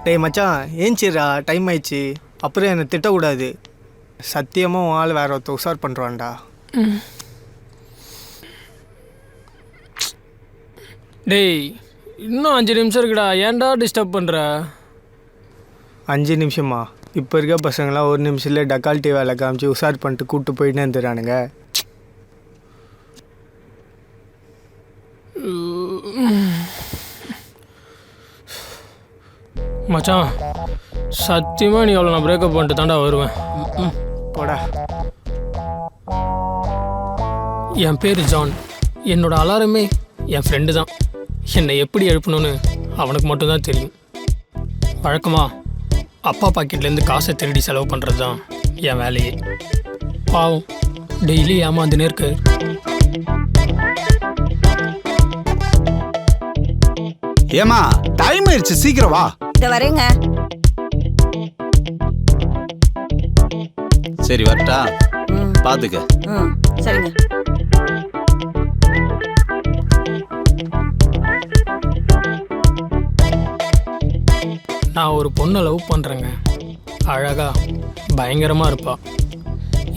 டேய் மச்சான் ஏஞ்சிரா, டைம் ஆயிடுச்சு. அப்புறம் என்னை திட்டக்கூடாது. சத்தியமாக உன் ஆள் வேற ஒருத்த உஷார் பண்ணுறான்டா. டேய் இன்னும் 5 நிமிஷம் இருக்குடா, ஏன்டா டிஸ்டர்ப் பண்ணுற? 5 நிமிஷமா? இப்போ இருக்க பசங்களாம் 1 நிமிஷத்தில் டக்கால்ட்டி வேலை காமிச்சு உஷார் பண்ணிட்டு கூப்பிட்டு போயிட்டே இருந்துறானுங்க. மச்சான் சத்தியமாக நீ அவ்வளோ நான் பிரேக்கப் பண்ணிட்டு தாண்டா வருவேன். போடா. என் பேர் ஜான். என்னோட அலாரமே என் ஃப்ரெண்டு தான். என்னை எப்படி எழுப்பணும்னு அவனுக்கு மட்டும்தான் தெரியும். வழக்கமாக அப்பா பாக்கெட்லேருந்து காசை திருடி செலவு பண்ணுறது தான் என் வேலையே. பாவம் டெய்லி ஏமாந்துனே இருக்கு. ஏமா டைம் ஆயிடுச்சு, சீக்கிரம் வா. இத வரேங்க. சரி வரட்டா, பாத்துக்க. சரிங்க. நான் ஒரு பொண்ணை லவ் பண்ணுறேங்க. அழகா பயங்கரமாக இருப்பா.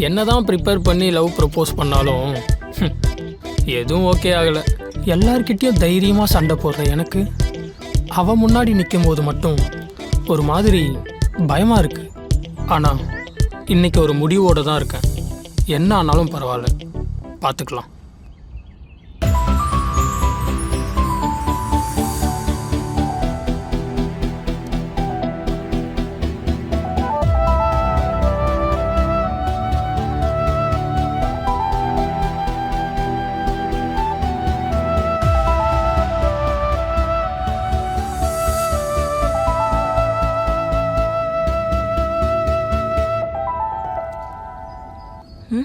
என்ன தான் ப்ரிப்பேர் பண்ணி லவ் ப்ரப்போஸ் பண்ணாலும் எதுவும் ஓகே ஆகலை. எல்லார்கிட்டேயும் தைரியமாக சண்டை போடுற எனக்கு அவன் முன்னாடி நிற்கும் போது மட்டும் ஒரு மாதிரி பயமாக இருக்குது. ஆனால் இன்றைக்கி ஒரு முடிவோடு தான் இருக்கேன். என்ன ஆனாலும் பரவாயில்ல, பார்த்துக்கலாம்.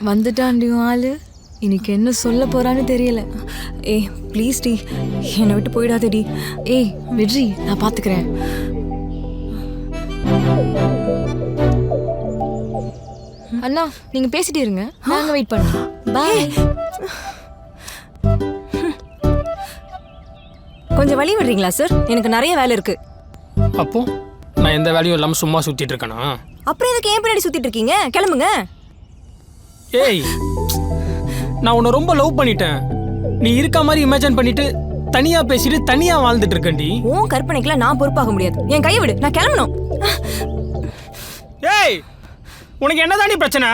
வந்துட்டான்டி ஆளு. இன்னைக்கு என்ன சொல்ல போறான்னு தெரியல. ஏய் ப்ளீஸ் டி, என்னை விட்டு போயிடாதடி. ஏய் விட்ரி, நான் பாத்துக்கிறேன். அண்ணா நீங்க பேசிட்டே இருங்க, நாங்க வெயிட் பண்றோம். பாய். கொஞ்சம் வழி விடுறீங்களா சார்? எனக்கு நிறைய வேலை இருக்கு. அப்போ நான் எந்த வேலையும் இல்லாமல் சும்மா சுற்றிட்டு இருக்கேனா? அப்புறம் எதுக்கு ஏன் பின்னாடி சுத்திட்டு இருக்கீங்க? கிளம்புங்க. ஏய் நான் உன்னை ரொம்ப லவ் பண்ணிட்டேன். நீ இருக்க மாதிரி இமேஜின் பண்ணிட்டு தனியா பேசிட்டு தனியா வாழ்ந்துட்டு இருக்கேன்டி. உன் கற்பனைக்குலாம் நான் பொறுப்பாக முடியாது. என் கையை விடு, நான் கிளம்பணும். ஏய் உனக்கு என்னதாண்டி பிரச்சனை?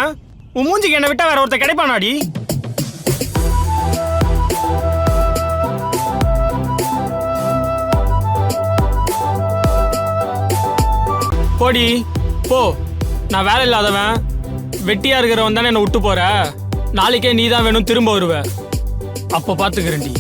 உன் மூஞ்சிக்கு என்ன விட்டா வேற ஒருத்தர் கிடைப்பானாடி? போடி போ. நான் வேலை இல்லாதவன், வெட்டியா இருக்கிறவன் தானே என்னை விட்டு போற. நாளைக்கே நீ தான் வேணும், திரும்ப வருவ. அப்போ பார்த்துக்கிறேன்டி.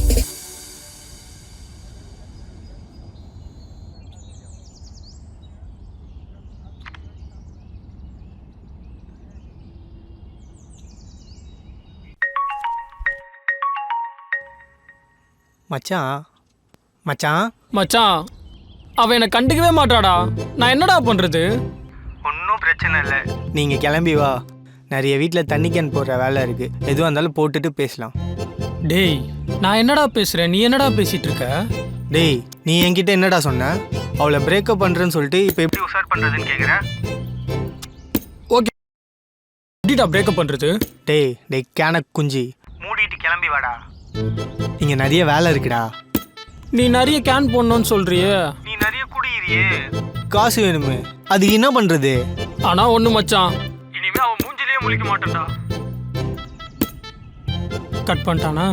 மச்சான் மச்சான் மச்சான் அவன் என்னை கண்டுக்கவே மாட்டாடா. நான் என்னடா பண்றது? ஒன்றும் பிரச்சனை இல்லை, நீங்கள் கிளம்பி வா. நிறைய வீட்டில் தண்ணி கேன் போடுற வேலை இருக்குது. எதுவாக இருந்தாலும் போட்டுட்டு பேசலாம். டேய் நான் என்னடா பேசுகிறேன், நீ என்னடா பேசிகிட்டு இருக்க? டேய் நீ என்கிட்ட என்னடா சொன்ன? அவளை பிரேக்கப் பண்ணுறேன்னு சொல்லிட்டு இப்போ எப்படி உஷார் பண்ணுறதுன்னு கேட்குறேன். ஓகே எப்படிடா பிரேக்கப் பண்ணுறது? டேய் டேய் கேன குஞ்சி, மூடிட்டு கிளம்பி வாடா. இங்கே நிறைய வேலை இருக்குடா. நீ நிறைய கேன் போடணும்னு சொல்றியே. நீ நிறைய குடிக்கிறியே, காசு வேணுமே, அதுக்கு என்ன பண்ணுறது? ஆனால் ஒன்று மச்சான், இனிமே அவன் மூஞ்சிலேயே முழிக்க மாட்டான்டா. கட் பண்ணிட்டானா?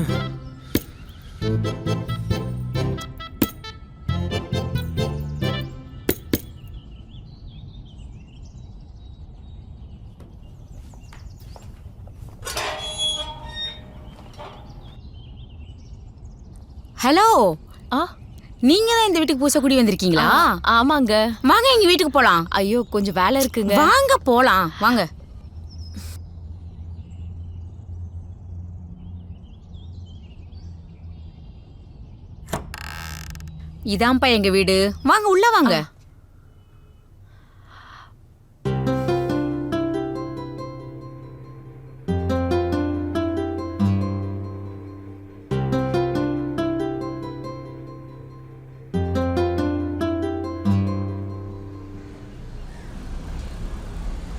ஹலோ, நீங்க தான் இந்த வீட்டுக்கு புதுசா குடி வந்திருக்கீங்களா? ஆமாங்க. வாங்க எங்க வீட்டுக்கு போலாம். ஐயோ கொஞ்சம் வேலை இருக்குங்க. வாங்க போலாம் வாங்க. இதான்ப்பா எங்க வீடு, வாங்க உள்ள வாங்க.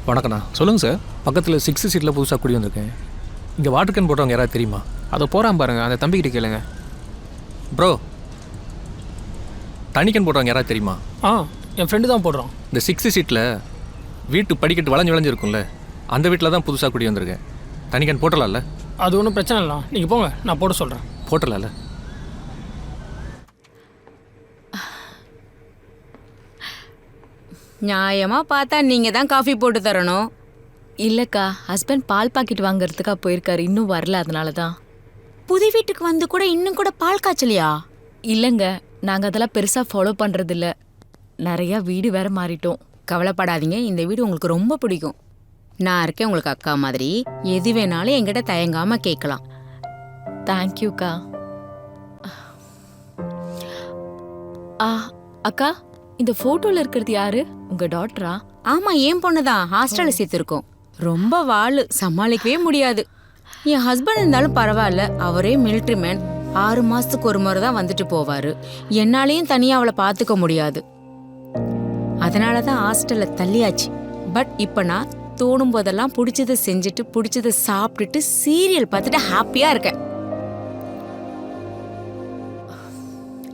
வணக்கண்ணா. சொல்லுங்கள் சார். பக்கத்தில் 6 சீட்டில் புதுசாக குடி வந்திருக்கேன். இங்கே வாட்டர் கேன் போட்டவங்க யாராவது தெரியுமா? அதை போகிறான் பாருங்க, அந்த தம்பிக்கிட்ட கேளுங்க. ப்ரோ, தனி கேன் போட்டவங்க யாராவது தெரியுமா? என் ஃப்ரெண்டு தான் போடுறான். இந்த 6 சீட்டில் வீட்டு படிக்கட்டு வளைஞ்சு இருக்கும்ல, அந்த வீட்டில் தான் புதுசாக குடி வந்திருக்கேன். தனி கேன் போட்டலாம்ல? அது ஒன்றும் பிரச்சனை இல்லை, நீங்கள் போங்க, நான் போட சொல்கிறேன். போட்டலாம்ல? நியாயமா பார்த்தா நீங்க தான் காஃபி போட்டு தரணும். இல்லக்கா, ஹஸ்பண்ட் பால் பாக்கெட் வாங்குறதுக்கா போயிருக்காரு, இன்னும் வரல, அதனால தான். புது வீட்டுக்கு வந்து கூட இன்னும் கூட பால் காய்ச்சலையா? இல்லைங்க, நாங்கள் அதெல்லாம் பெருசாக ஃபாலோ பண்ணுறதில்ல. நிறையா வீடு வேற மாறிட்டோம். கவலைப்படாதீங்க, இந்த வீடு உங்களுக்கு ரொம்ப பிடிக்கும். நான் இருக்கேன் உங்களுக்கு அக்கா மாதிரி. எது வேணாலும் என்கிட்ட தயங்காம கேட்கலாம். தேங்க்யூக்கா. அக்கா, இந்த ஃபோட்டோவில் இருக்கிறது யாரு? உங்கள் டாட்டரா? ஆமா, என் பொண்ணுதான். ஹாஸ்டல்ல சேர்த்துருக்கோம். ரொம்ப வாளு, சமாளிக்கவே முடியாது. என் ஹஸ்பண்ட் இருந்தாலும் பரவாயில்ல, அவரே மிலிட்ரி மேன். 6 மாசத்துக்கு ஒரு முறை தான் வந்துட்டு போவாரு. என்னாலையும் தனியா அவளை பார்த்துக்க முடியாது. அதனாலதான் ஹாஸ்டல்ல தள்ளியாச்சு. பட் இப்ப நான் தோணும் போதெல்லாம் பிடிச்சதை செஞ்சுட்டு பிடிச்சதை சாப்பிட்டுட்டு சீரியல் பார்த்துட்டு ஹாப்பியா இருக்கேன்.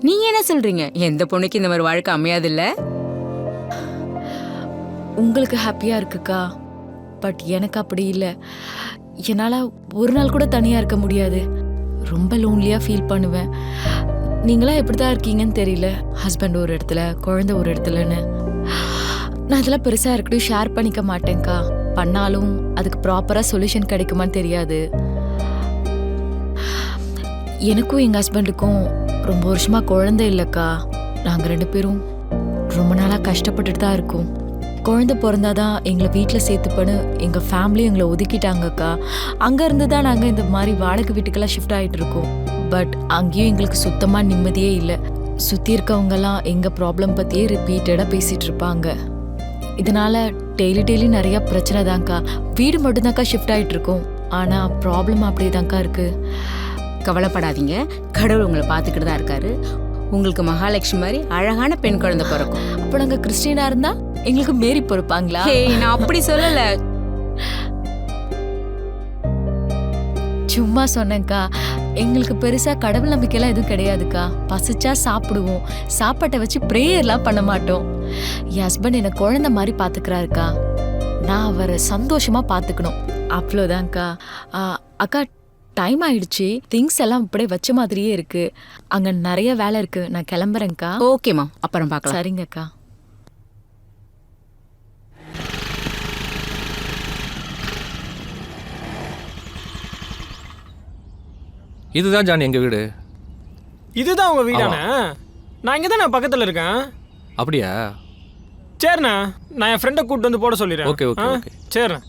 நீங்க என்ன சொல்றீங்க? எந்த பொண்ணுக்கு இந்த மாதிரி வாழ்க்கை அமையாதுல்ல? உங்களுக்கு ஹாப்பியாக இருக்குக்கா, பட் எனக்கு அப்படி இல்லை. என்னால் ஒரு நாள் கூட தனியாக இருக்க முடியாது. ரொம்ப லோன்லியாக ஃபீல் பண்ணுவேன். நீங்களாம் எப்படி தான் இருக்கீங்கன்னு தெரியல. ஹஸ்பண்ட் ஒரு இடத்துல, குழந்தை ஒரு இடத்துலன்னு. நான் இதெல்லாம் பெருசாக இருக்கட்டும் ஷேர் பண்ணிக்க மாட்டேங்க்கா. பண்ணாலும் அதுக்கு ப்ராப்பராக சொல்யூஷன் கிடைக்குமான்னு தெரியாது. எனக்கும் எங்கள் ஹஸ்பண்டுக்கும் ரொம்ப வருஷமாக குழந்தை இல்லைக்கா. நாங்கள் 2 பேரும் ரொம்ப நாளாக கஷ்டப்பட்டுட்டு தான் இருக்கோம். குழந்தை பிறந்தாதான் எங்களை வீட்டில் சேர்த்துப்பன்னு எங்கள் ஃபேமிலி எங்களை ஒதுக்கிட்டாங்கக்கா. அங்கேருந்து தான் நாங்கள் இந்த மாதிரி வாடகை வீட்டுக்கெல்லாம் ஷிஃப்ட் ஆகிட்டு இருக்கோம். பட் அங்கேயும் எங்களுக்கு சுத்தமாக நிம்மதியே இல்லை. சுற்றி இருக்கவங்கெல்லாம் எங்கள் ப்ராப்ளம் பற்றியே ரிப்பீட்டடாக பேசிகிட்டு இருப்பாங்க. இதனால் டெய்லி நிறையா பிரச்சனை தான்க்கா. வீடு மட்டும்தான்க்கா ஷிஃப்ட் ஆகிட்டு இருக்கோம், ஆனால் ப்ராப்ளம் அப்படியே தான்க்கா இருக்குது. கவலைப்படாதீங்க, கடவுள் உங்களை பார்த்துக்கிட்டு தான் இருக்காரு. உங்களுக்கு மகாலட்சுமி மாதிரி அழகான பெண் குழந்தை பிறக்கும். அப்போ நாங்கள் கிறிஸ்டியனாக இருந்தால் எங்களுக்கு மேரி பொறுப்பாங்களா? நான் அப்படி சொல்லல, சும்மா சொன்னேன்க்கா. எங்களுக்கு பெருசாக கடவுள் நம்பிக்கைலாம் எதுவும் கிடையாதுக்கா. பசிச்சா சாப்பிடுவோம், சாப்பாட்டை வச்சு ப்ரேயர்லாம் பண்ண மாட்டோம். என் ஹஸ்பண்ட் என்னை குழந்தை மாதிரி பார்த்துக்கிறாருக்கா. நான் அவரை சந்தோஷமாக பார்த்துக்கணும், அவ்வளோதான்க்கா. அக்கா, டைம் ஆயிடுச்சு. திங்ஸ் எல்லாம் இப்படியே வச்ச மாதிரியே இருக்கு. அங்கே நிறைய வேலை இருக்கு, நான் கிளம்புறேன்க்கா. ஓகேம்மா, அப்புறம் பார்க்கலாம். சரிங்கக்கா. இதுதான் ஜான் எங்கள் வீடு. இதுதான் உங்கள் வீடாண்ணே? நான் இங்கே தான் நான் பக்கத்தில் இருக்கேன். அப்படியா? சரிண்ணா, நான் என் ஃப்ரெண்டை கூப்பிட்டு வந்து போட சொல்லிடுறேன். Okay okay okay. சரிண்ணா.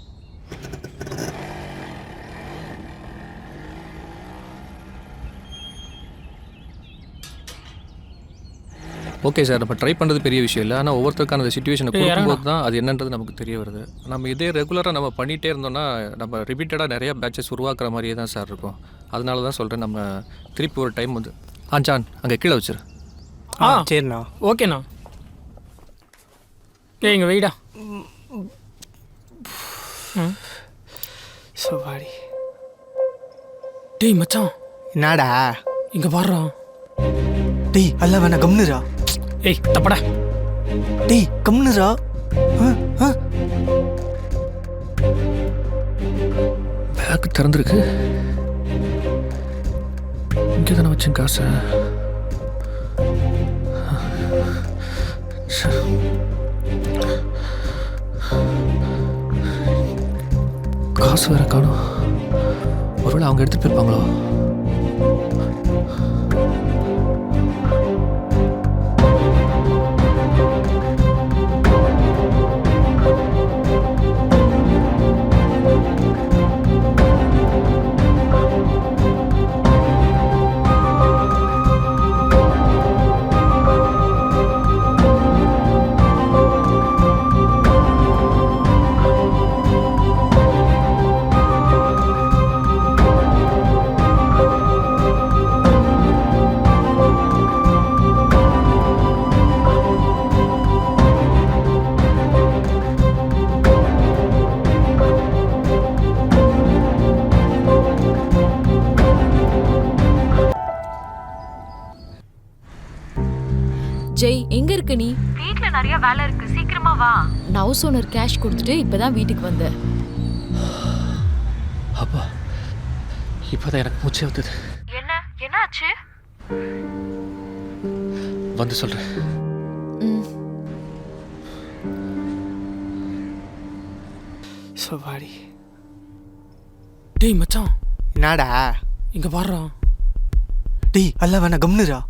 ஓகே சார், நம்ம ட்ரை பண்ணுறது பெரிய விஷயம் இல்லை. ஆனால் ஒவ்வொருத்தருக்கான அந்த சுச்சுவேஷனை கொடுக்கும்போது தான் அது என்னன்றது நமக்கு தெரிய வருது. நம்ம இதே ரெகுலராக நம்ம பண்ணிகிட்டே இருந்தோம்னா நம்ம ரிப்பீட்டடாக நிறையா பேட்சஸ் உருவாக்குற மாதிரியே தான் சார் இருக்கும். அதனால தான் சொல்கிறேன், நம்ம திருப்பி ஒரு டைம் வந்து ஜான் அங்கே கீழே வச்சிரு. சரிண்ணா. ஓகேண்ணா. இங்கே வெயிடா. சவாரி. டேய் மச்சான், என்னடா இங்கே வர்றான். டேய் அல்ல வேணா, கம்னுரா. ஏய் தப்படா. டேய் கம்னுரா. பேக் திறந்துருக்கு. இங்கே தானே வச்சேன் காசை. காசு வேற காணும். ஒருவேளை அவங்க எடுத்துட்டு போயிருப்பாங்களோ? ஜெய் எங்க இருக்க நீ? வீட்ல நிறைய வேலை இருக்கு, சீக்கிரமா வா. நான் ஹவுஸ் ஓனர் கேஷ் கொடுத்துட்டு இப்பதான் வீட்டுக்கு வந்தேன். அப்பா இப்போதான் எனக்கு மூச்சே வந்தது. என்ன ஆச்சு? வந்து சொல்கிறேன். சவாரி. டேய் மச்சான், என்னடா? இங்கே பாடுறான். டேய் அல்ல வேணா கம்னுரா.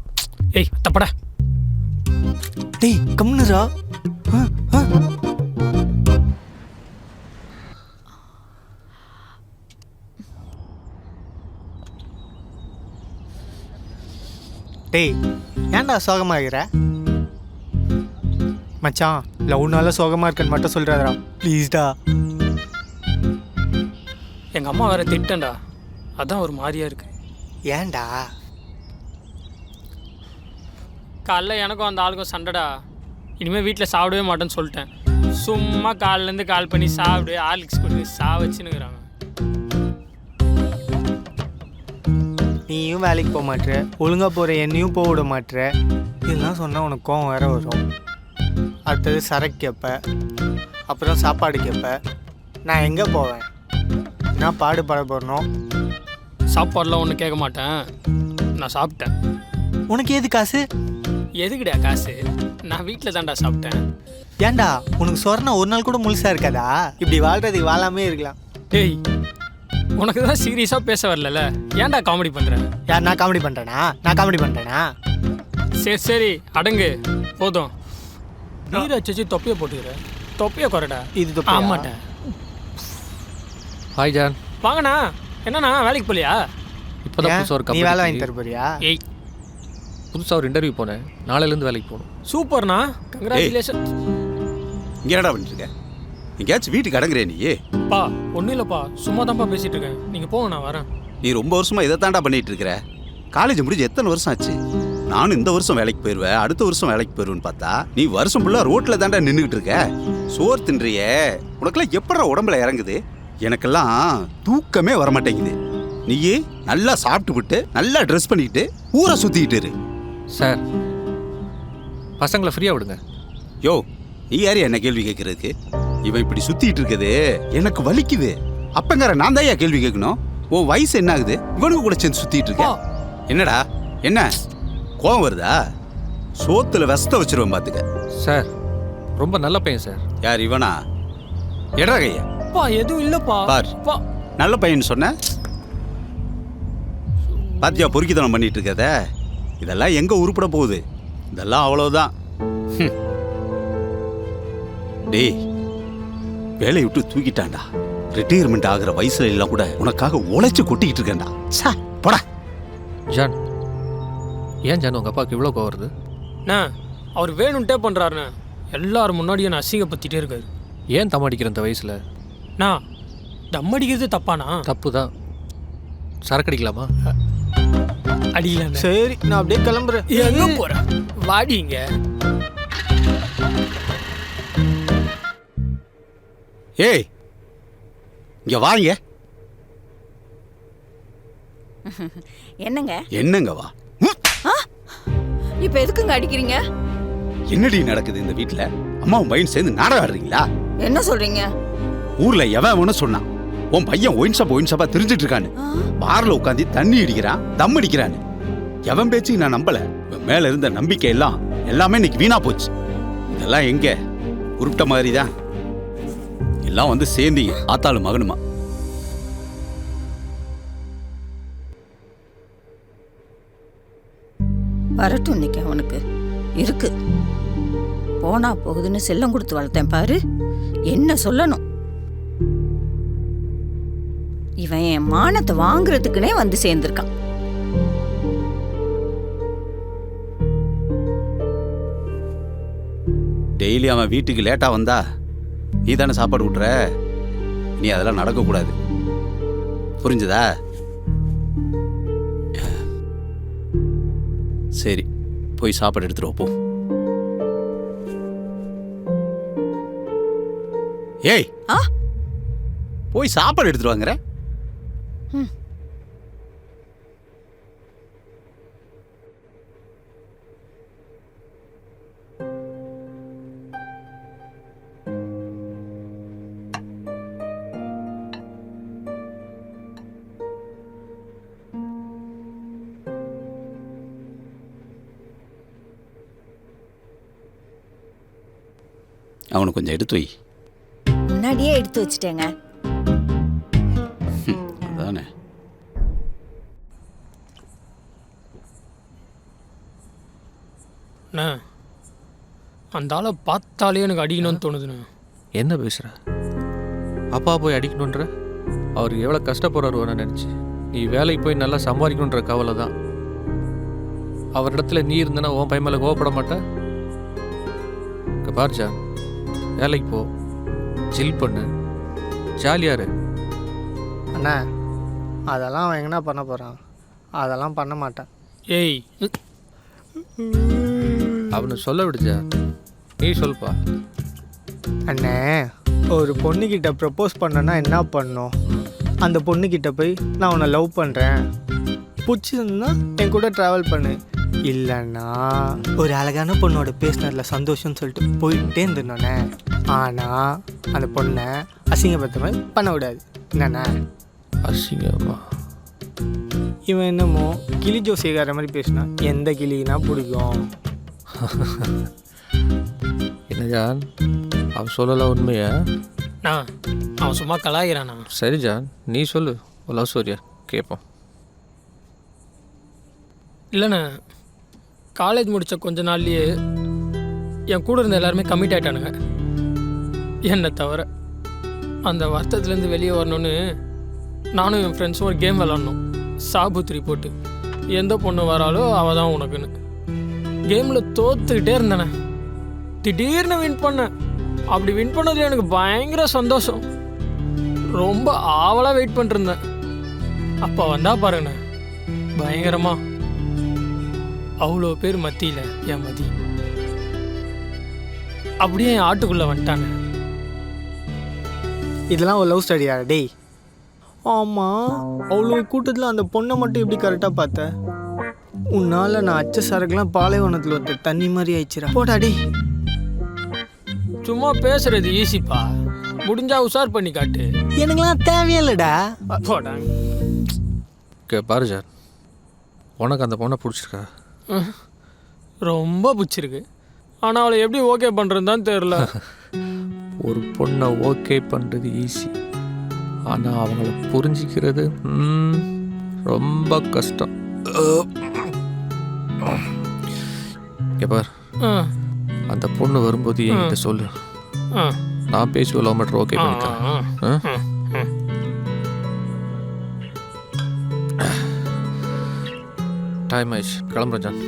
ஏய் தப்படா. டேய் கம்னுரா. டேய் ஏன்டா சோகமாகிற? மச்சான் லவ்னால சோகமாக இருக்கன்னு மட்டும் சொல்கிறாரா ப்ளீஸ்டா. எங்கள் அம்மா வேற திட்டண்டா, அதான் ஒரு மாதிரியா இருக்கு. ஏன்டா? காலைல எனக்கும் அந்த ஆளுக்கும் சண்டைடா. இனிமேல் வீட்டில் சாப்பிடவே மாட்டேன்னு சொல்லிட்டேன். சும்மா காலிலேருந்து கால் பண்ணி சாப்பிடு, ஆர்லிக்ஸ் கொடுத்து சாவச்சுன்னுக்குறாங்க. நீயும் வேலைக்கு போக மாட்டேற, ஒழுங்காக போகிற என்னையும் போக விட மாட்டேற. இதெல்லாம் சொன்னால் உனக்கு கோவம் வேற வரும். அடுத்தது சரக்கு கேட்ப, அப்புறம் சாப்பாடு கேட்ப. நான் எங்கே போவேன்? நான் பாடுபட போடணும். சாப்பாடுலாம் ஒன்றும் கேட்க மாட்டேன், நான் சாப்பிட்டேன். உனக்கு ஏது காசு? எதுக்குடா காசு? நான் வீட்டில் தான்டா சாப்பிட்டேன். ஏன்டா உனக்கு சொரணா ஒரு நாள் கூட முழுசாக இருக்காதா? இப்படி வாழ்கிறதுக்கு வாழாமே இருக்கலாம். டேய் உனக்கு தான் சீரியஸாக பேச வரல, ஏன்டா காமெடி பண்ணுற? யார் நான் காமெடி பண்ணுறேனா? நான் காமெடி பண்ணுறேனா? சரி சரி அடங்கு போதும். நீரை வச்சு தொப்பையை போட்டுக்கிற, தொப்பையை குறைடா. இது தொப்பையா? ஆமாட்டேன். Hi John. வாங்கண்ணா. என்னண்ணா வேலைக்கு போகலையா? இப்போதான் ஏன்? புதுசாக ஒரு நீ வேலை வாங்கி கம்பெனி தர போறியா? ஏய் புதுசாக ஒரு இன்டர்வியூ போனேன். நாளையிலேருந்து வேலைக்கு போகணும். சூப்பர்ண்ணா, கங்க்ராச்சுலேஷன். இங்கே என்னடா பண்ணிட்டு இருக்க? எங்கேயாச்சும் வீட்டுக்கு அடங்குறே நீ? பா ஒன்றும் இல்லைப்பா, சும்மா தான்ப்பா பேசிகிட்டு இருக்கேன். நீங்கள் போங்க, நான் வரேன். நீ ரொம்ப வருஷமா இதை தாண்டா பண்ணிட்டு இருக்கிற. காலேஜ் முடிஞ்சு எத்தனை வருஷம் ஆச்சு? நானும் இந்த வருஷம் வேலைக்கு போயிடுவேன், அடுத்த வருஷம் வேலைக்கு போயிடுவேன்னு பார்த்தா நீ வருஷம் ஃபுல்லாக ரோட்டில் தாண்டா நின்றுக்கிட்டு இருக்க. சோறு தின்றியே, உனக்கெல்லாம் எப்படா உடம்புல இறங்குது? எனக்கெல்லாம் தூக்கமே வரமாட்டேங்குது. நீயே நல்லா சாப்பிட்டு விட்டு நல்லா ட்ரெஸ் பண்ணிக்கிட்டு ஊரை சுற்றிக்கிட்டு இரு. சார் பசங்களை ஃப்ரீயாக விடுங்க. யோ நீ யாரு என்ன கேள்வி கேட்கறதுக்கு? இவன் இப்படி சுற்றிட்டு இருக்குது எனக்கு வலிக்குது. அப்பங்கார நான் தான் கேள்வி கேட்கணும். உன் வயசு என்ன ஆகுது? இவனுக்கு கூட சேர்ந்து சுற்றிட்டு இருக்க. என்னடா என்ன கோவம் வருதா? சோத்துல விஷத்தை வச்சிருவேன் பார்த்துக்க. சார் ரொம்ப நல்ல பையன் சார். யார் இவனா? எடா கையா பா எதுவும் இல்லைப்பா. பார் பா நல்ல பையன் சொன்ன பாத்தியா பொறுக்கித்தனம் பண்ணிட்டு இருக்கத. இதெல்லாம் எங்க உருப்பட போகுது? இதெல்லாம் அவ்வளவுதான். டேய் வேலையை விட்டு தூக்கிட்டான்டா. ரிட்டையர்மெண்ட் ஆகிற வயசுல எல்லாம் கூட உனக்காக உழைச்சு கொட்டிக்கிட்டு இருக்கேன்டா. சா போடா. ஜான் ஏன் ஜான் உங்கள் அப்பாவுக்கு இவ்வளோ கோவம் வருது? அண்ணா அவர் வேணும்ட்டே பண்ணுறாருண்ணே. எல்லாரும் முன்னாடியும் நான் அசிங்கப்படுத்திட்டே இருக்காரு. ஏன் தம் அடிக்கிற இந்த வயசில்? நான் தம் அடிக்கிறது தப்பாண்ணா? தப்பு தான். சரக்கு அடிக்கலாமா? அடிக்கல. சரி நான் அப்படியே கிளம்புறேன். எங்க போகிறேன்? வாடிங்க. ஏய் இங்க வாங்க. என்னங்க என்னங்க வா. இப்ப எதுக்குங்க அடிக்கிறீங்க? என்னடி நடக்குது இந்த வீட்டுல? அம்மாவும் பையன் சேர்ந்து நாடகம் ஆடுறீங்களா? என்ன சொல்றீங்க? ஊர்ல எவன் சொன்னான் உன் பையன் ஒயின் ஷாப்பா தெரிஞ்சிட்டு இருக்கான்னு? பார்ல உட்காந்து தண்ணி அடிக்கிறான், தம் அடிக்கிறான்னு. எவன் பேச்சு நான் நம்பல. மேல இருந்த நம்பிக்கை எல்லாமே இன்னைக்கு வீணா போச்சு. இதெல்லாம் எங்க உருப்பிட்ட மாதிரி தான் எல்லாம் வந்து சேர்ந்தீங்க ஆத்தாலும் மகனுமா. வரட்டும், இன்னைக்கு அவனுக்கு இருக்கு. போனா போகுதுன்னு செல்லம் கொடுத்து வளர்த்தேன் பாரு. என்ன சொல்லணும்? இவன் என் மானத்தை வாங்குறதுக்குனே வந்து சேர்ந்திருக்கான். டெய்லி அவன் வீட்டுக்கு லேட்டா வந்தா நீ தானே சாப்பாடு விட்டுற. நீ அதெல்லாம் நடக்கக்கூடாது, புரிஞ்சுதா? சரி போய் சாப்பாடு எடுத்துட்டு போ. ஏய் போய் சாப்பாடு எடுத்துட்டு வாங்குற. அவனுக்கு கொஞ்சம் எடுத்து வை. முன்னாடியே எடுத்து வச்சுட்டேங்க. அதானே. அண்ணா அந்த ஆளை பார்த்தாலே எனக்கு அடிக்கணும்னு தோணுதுண்ணா. என்ன பேசுகிற? அப்பா போய் அடிக்கணுன்ற? அவர் எவ்வளோ கஷ்டப்படுறாரு நான் நினச்சி. நீ வேலைக்கு போய் நல்லா சம்பாதிக்கணுன்ற கவலை தான். அவரிடத்துல நீ இருந்தனா உன் பையன் மேலே கோவப்பட மாட்டேன். பாருச்சா, வேலைக்கு போ, ஜில் பண்ணு, ஜாலியாரு. அண்ணா அதெல்லாம் அவன் எங்கன்னா பண்ண போகிறான், அதெல்லாம் பண்ண மாட்டான். ஏய் அவனை சொல்ல விடுச்சா, நீ சொல்ப்பா. அண்ணே ஒரு பொண்ணுக்கிட்ட ப்ரப்போஸ் பண்ணனா என்ன பண்ணணும்? அந்த பொண்ணுக்கிட்ட போய் நான் உன்னை லவ் பண்ணுறேன், பிடிச்சிருந்தா என் கூட ட்ராவல் பண்ணு, இல்லைன்னா ஒரு அழகான பொண்ணோட பேசினதில் சந்தோஷம்னு சொல்லிட்டு போயிட்டே இருந்துடனே. ஆனால் அந்த பொண்ணை அசிங்கப்படுத்த மாதிரி பண்ண விடாது. என்னண்ணா அசிங்கமா? இவன் என்னமோ கிளி ஜோசியக்கார மாதிரி பேசினா எந்த கிளினா பிடிக்கும்? என்ன ஜான், அவன் சொல்லலாம் உண்மையா? நான் அவன் சும்மா கலாயிறானா? சரி ஜான், நீ சொல்லு, லவ் ஸ்டோரியா கேட்போம். இல்லைண்ணா, காலேஜ் முடித்த கொஞ்ச நாள்லேயே என் கூட இருந்த எல்லாருமே கமிட் ஆகிட்டானுங்க, என்னை தவிர. அந்த வருத்தத்துலேருந்து வெளியே வரணுன்னு நானும் என் ஃப்ரெண்ட்ஸும் ஒரு கேம் விளாட்னோம், சாபுத்திரி போட்டு. எந்த பொண்ணு வராலோ அவள் தான் உனக்குன்னு. கேமில் தோத்துக்கிட்டே இருந்தேண்ணே. திடீர்னு வின் பண்ணேன். அப்படி வின் பண்ணதில் எனக்கு பயங்கர சந்தோஷம். ரொம்ப ஆவலாக வெயிட் பண்ணிருந்தேன். அப்போ வந்தா பாருங்கண்ணே, பயங்கரமா அவ்வளோ பேர் மத்தியில் என் மதி அப்படியே என் ஆட்டுக்குள்ளே வந்துட்டானே. இதெல்லாம் ஒரு லவ் ஸ்டோரியா டேய்? ஆமாம், அவ்வளோ கூட்டத்தில் அந்த பொண்ணை மட்டும் எப்படி கரெக்டாக பார்த்த? உன்னால் நான் அச்ச சரக்குலாம் பாலைவனத்தில் ஒருத்தர் தண்ணி மாதிரி ஆயிடுச்சுரா. போடா டேய். சும்மா பேசுறது ஈஸிப்பா, முடிஞ்சா உஷார் பண்ணி காட்டு. எனக்குலாம் தேவையில்லடா. போடா. பாரு ஜான், உனக்கு அந்த பொண்ணை பிடிச்சிருக்கா? ரொம்ப பிடிச்சிருக்கு. ஆனால் அவளை எப்படி ஓகே பண்ணுறதுன்னு தான் தெரில. ஒரு பொண்ணை ஓகே பண்ணுறது ஈஸி, ஆனால் அவங்கள புரிஞ்சிக்கிறது ரொம்ப கஷ்டம். பார், அந்த பொண்ணு வரும்போது என்கிட்ட சொல்லு, நான் பேசி கிலோமீட்டர் ஓகே பண்ணிக்கிறேன். டைம் ஆயிடுச்சு, கிளம்புறேன் ஜான்.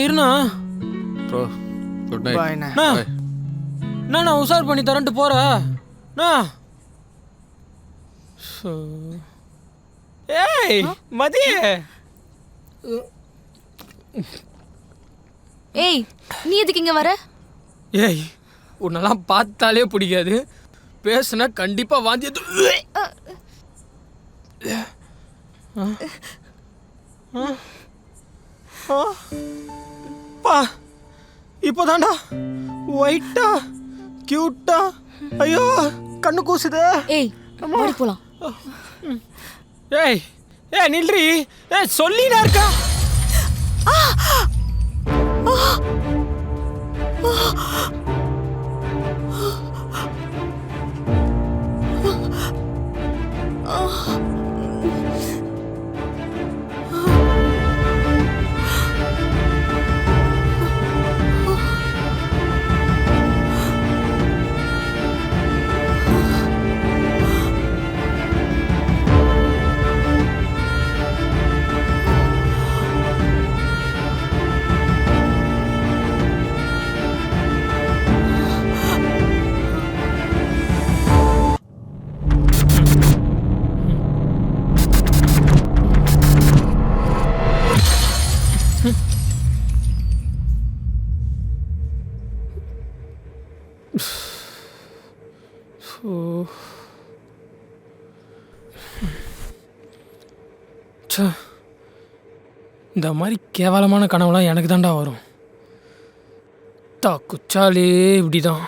இருண்ணா ப்ரோ, குட் நைட். பாய்ண்ணா. பாய். நான் உஷார் பண்ணி தரேன்ட்டு போகிறேன். ஏய் மதிய. ஏய் நீ எதுக்கு இங்க வர? ஏய் உன்னெல்லாம் பார்த்தாலே பிடிக்காது, பேசுனா கண்டிப்பாக வாந்தி. பா இப்போதாண்டா ஒயிட்டா கியூட்டா. ஐயோ கண்ணு கூசுதே. ஏய் ஓடி போலாம். ஏய் ஏய் நில்றி. ஏய் சொல்லினா இருக்கா? இந்த மாதிரி கேவலமான கனவுலாம் எனக்கு தாண்டா வரும். குச்சாலே இப்படிதான்.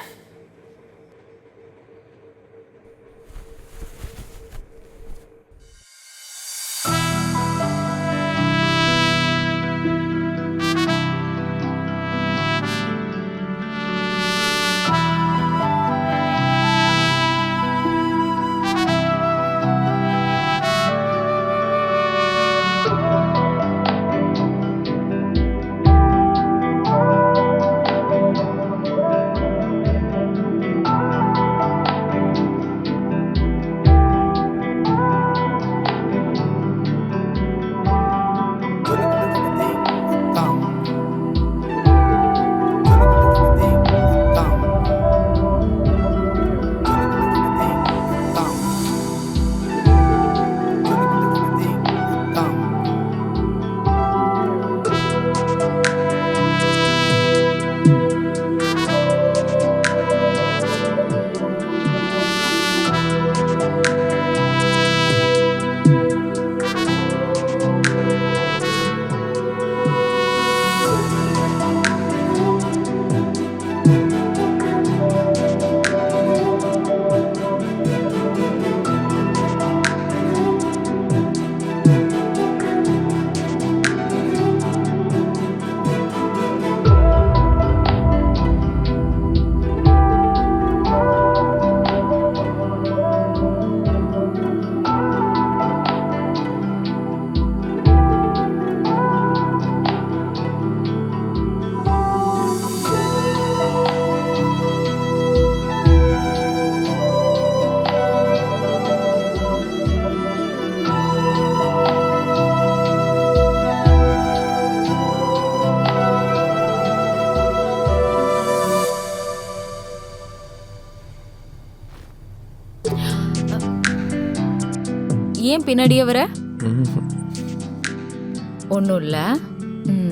ஏன் பின்னாடியே வர? ஒன்றும் இல்லை. ம்.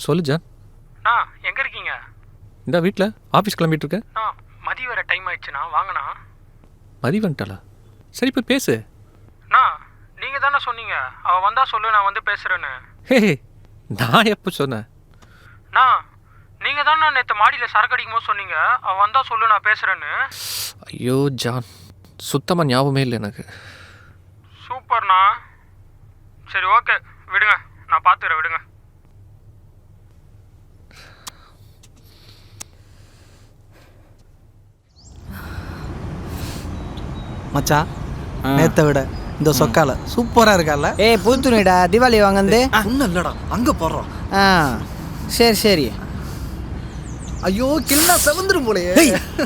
சொல்லு ஜான். எங்கே இருக்கீங்க? இந்த வீட்டில் ஆஃபீஸ் கிளம்பிட்டு இருக்கேன். மதியம் வர டைம் ஆயிடுச்சுண்ணா, வாங்கண்ணா. மதி வந்துட்டாளா? சரி இப்போ பேசு. நீங்கள் தானே சொன்னீங்க அவள் வந்தால் சொல்லு, நான் வந்து பேசுகிறேன்னு. ஹே, நான் எப்போ சொன்னேன்? நீங்கள் தானே நேற்று மாடியில் சரக்கு அடிக்கும் போது சொன்னீங்க அவள் வந்தால் சொல்லு, நான் பேசுகிறேன்னு. ஐயோ ஜான், சுத்தமாக ஞாபகமே இல்லை எனக்கு. சூப்பர்ண்ணா. சரி ஓகே, விடுங்க, நான் பார்த்துக்கிறேன், விடுங்க. மச்சான், நேத்தை விட இந்த சொக்கால சூப்பரா இருக்கால. ஏய் புதுத்துணிடா, தீபாவளி வாங்கந்து. ஒன்றும் இல்லடா, அங்கே போடுறோம். ஆ சரி சரி. ஐயோ கில்லா செவந்துரும் போலையே.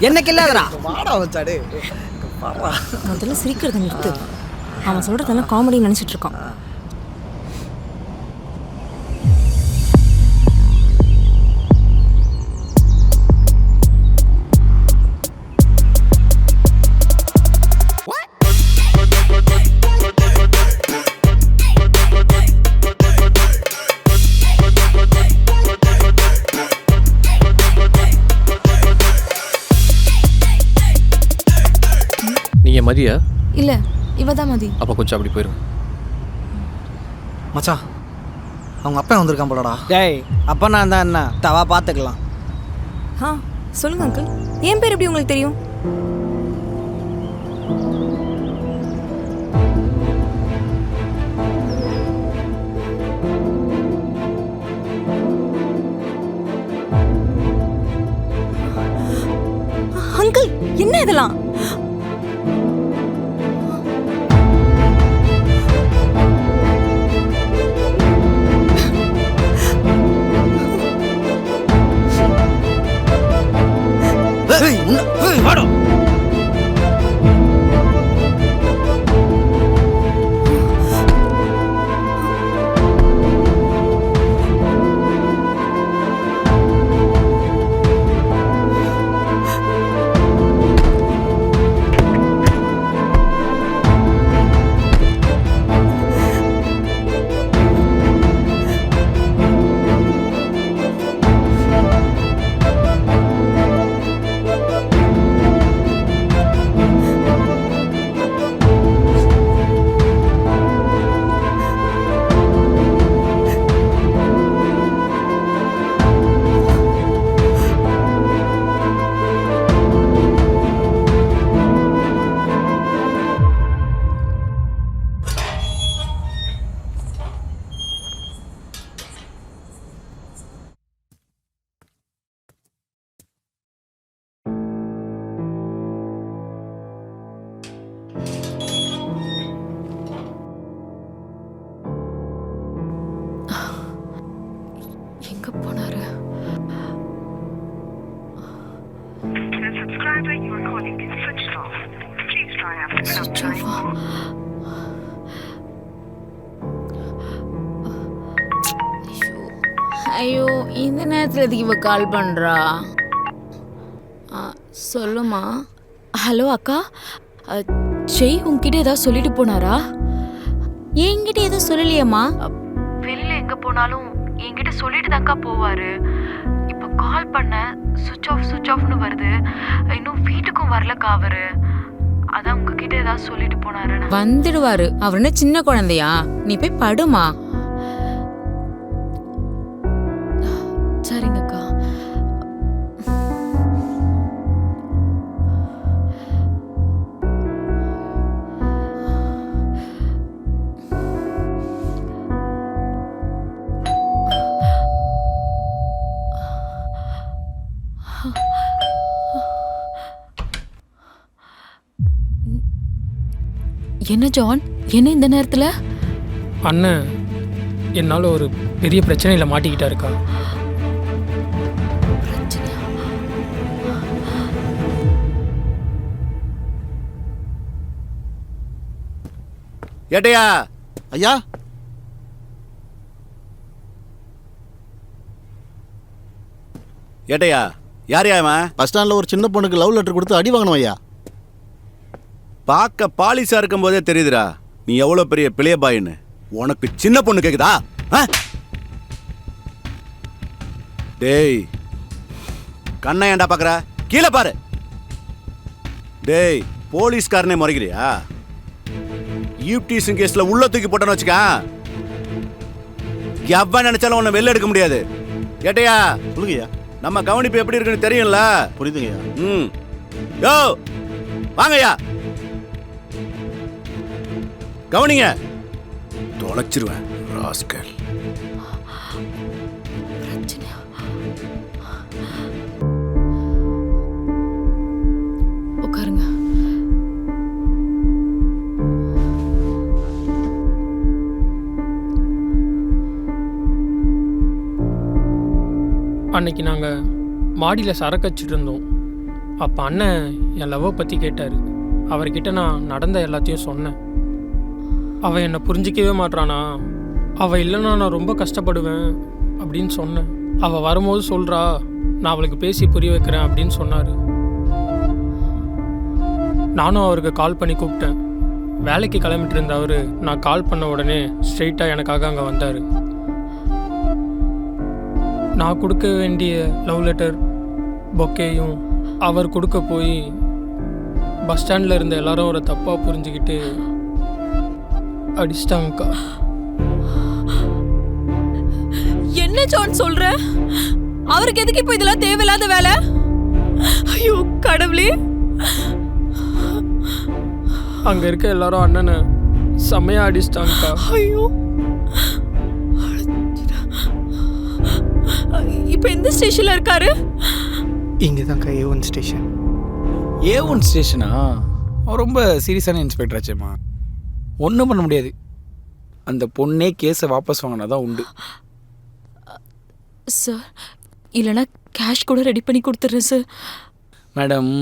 என்ன கில்லாதடா? வாடா மச்சாடே, பாடுறா. முதல்ல சிரிக்கிறத நிறுத்து. அவன் சொல்றதெல்லாம் காமெடி நினைச்சிட்டு இருக்கான். நீங்கள் மதியா? இல்ல இவ தான் மதி. அப்போ கொஞ்சம் அப்படி போயிடும். மச்சான், அவங்க அப்பா வந்திருக்கான் போலடா. டேய் அப்போ நான் தான் என்ன தவா பார்த்துக்கலாம். சொல்லுங்க அங்கிள், என் பேர் எப்படி உங்களுக்கு தெரியும்? அங்கிள், என்ன இதெல்லாம்? வாடா. எங்க போனாரு? Switch off ஆ? ஐயோ, இந்த நேரத்தில் எதுக்கு இவ கால் பண்ணுறா? சொல்லுமா. ஹலோ அக்கா, ஜெய் உங்ககிட்ட ஏதாவது சொல்லிட்டு போனாரா? என்கிட்ட எதுவும் சொல்லலையம்மா. வெளியில எங்க போனாலும் என்கிட்ட சொல்லிட்டு தான்க்கா போவாரு. இப்போ கால் பண்ண சுவிட்ச் ஆஃப்னு வருது. இன்னும் வீட்டுக்கும் வரலக்கா அவரு. அதான் உங்ககிட்ட ஏதாவது சொல்லிட்டு போனாரு. வந்துடுவாரு. அவர் என்ன சின்ன குழந்தையா? நீ போய் படுமா. சரிங்கக்கா. என்ன ஜான், என்ன இந்த நேரத்தில்? அண்ணன் என்னால் ஒரு பெரிய பிரச்சனையில் மாட்டிக்கிட்டா இருக்கா. ஏட்டையா ஐயா, ஏட்டையா யார் அவன்? பஸ் ஸ்டாண்டில் ஒரு சின்ன பொண்ணுக்கு லவ் லெட்டர் கொடுத்து அடி வாங்கணும் ஐயா. பார்க்க பாலிசா இருக்கும் போதே தெரியுதுடா நீ எவ்வளோ பெரிய பிள்ளைய பாயின்னு. உனக்கு சின்ன பொண்ணு கேக்குதா? டேய் கண்ணை ஏன்டா பார்க்குற? கீழே பாரு. டேய் போலீஸ்காரனே முறைக்கிறியா? யூடிசன் கேஸ்ல உள்ள தூக்கி போட்டேன்னு வச்சுக்க, எவன் நினைச்சாலும் உன்னை வெளில எடுக்க முடியாது. ஏட்டையா சொல்லுங்கய்யா. நம்ம கவனிப்பு எப்படி இருக்குன்னு தெரியும்ல? புரியுதுங்கய்யா. யோ வாங்கய்யா, கவனிங்க. தொலைச்சிருவேன் ராஸ்கல். உட்காருங்க. அன்னைக்கு நாங்கள் மாடியில் சரக்கு வச்சுட்டு இருந்தோம். அப்போ அண்ணன் என் லவ்வை பற்றி கேட்டார். அவர்கிட்ட நான் நடந்த எல்லாத்தையும் சொன்னேன். அவள் என்னை புரிஞ்சிக்கவே மாட்றானா, அவள் இல்லைன்னா நான் ரொம்ப கஷ்டப்படுவேன் அப்படின்னு சொன்னேன். அவள் வரும்போது சொல்கிறா, நான் அவளுக்கு பேசி புரிய வைக்கிறேன் அப்படின்னு சொன்னார். நானும் அவருக்கு கால் பண்ணி கூப்பிட்டேன். வேலைக்கு கிளம்பிட்டு இருந்த அவர் நான் கால் பண்ண உடனே ஸ்ட்ரெயிட்டாக எனக்காக அங்கே வந்தார். நான் கொடுக்க வேண்டிய லவ் லெட்டர் பொக்கேயும் அவர் கொடுக்க போய் பஸ் ஸ்டாண்டில் இருந்த எல்லாரும் அவரை தப்பாக புரிஞ்சுக்கிட்டு அடிச்சிட்டாங்கக்கா. என்ன ஜான் சொல்ற? அவருக்கு எதுக்கு இப்போ இதெல்லாம் தேவையில்லாத வேலை? ஐயோ கடவுளே. அங்கே இருக்க எல்லாரும் அண்ணனை செம்மையாக அடிச்சிட்டாங்கக்கா. ஐயோ, இப்போ எந்த ஸ்டேஷன்ல இருக்காரு? இங்கே தான் A1 ஸ்டேஷன். A1 ஸ்டேஷனா? ரொம்ப சீரியஸான இன்ஸ்பெக்டர் ஆச்சேம்மா. ஒன்றும் பண்ண முடியாது. அந்த பொண்ணே கேஸை வாபஸ் வாங்கினா தான் உண்டு. சார், இல்லைனா கேஷ் கூட ரெடி பண்ணி கொடுத்துட்றேன் சார். மேடம்,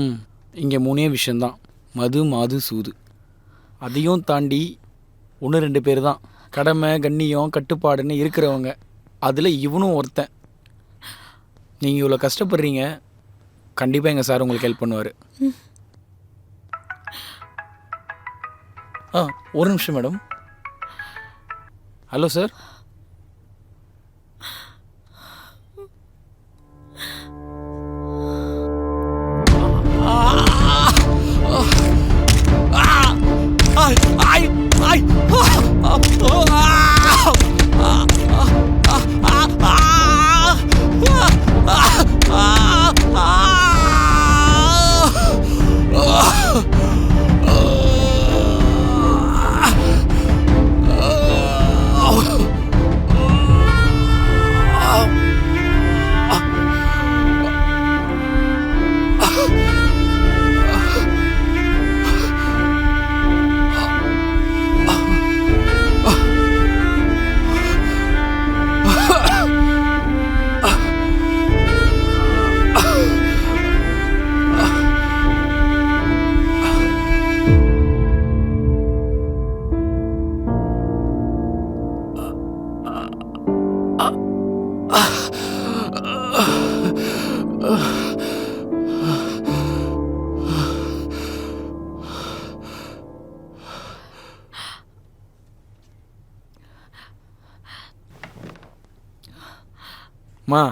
இங்கே 3 விஷயந்தான்: மது, மாது, சூது. அதையும் தாண்டி 1-2 பேர் தான் கடமை, கண்ணியம், கட்டுப்பாடுன்னு இருக்கிறவங்க. அதில் இவனும் ஒருத்தன். நீங்கள் இவ்வளோ கஷ்டப்படுறீங்க, கண்டிப்பாக எங்கள் சார் உங்களுக்கு ஹெல்ப் பண்ணுவார். ஒரு நிமிஷம் madam. Hello sir.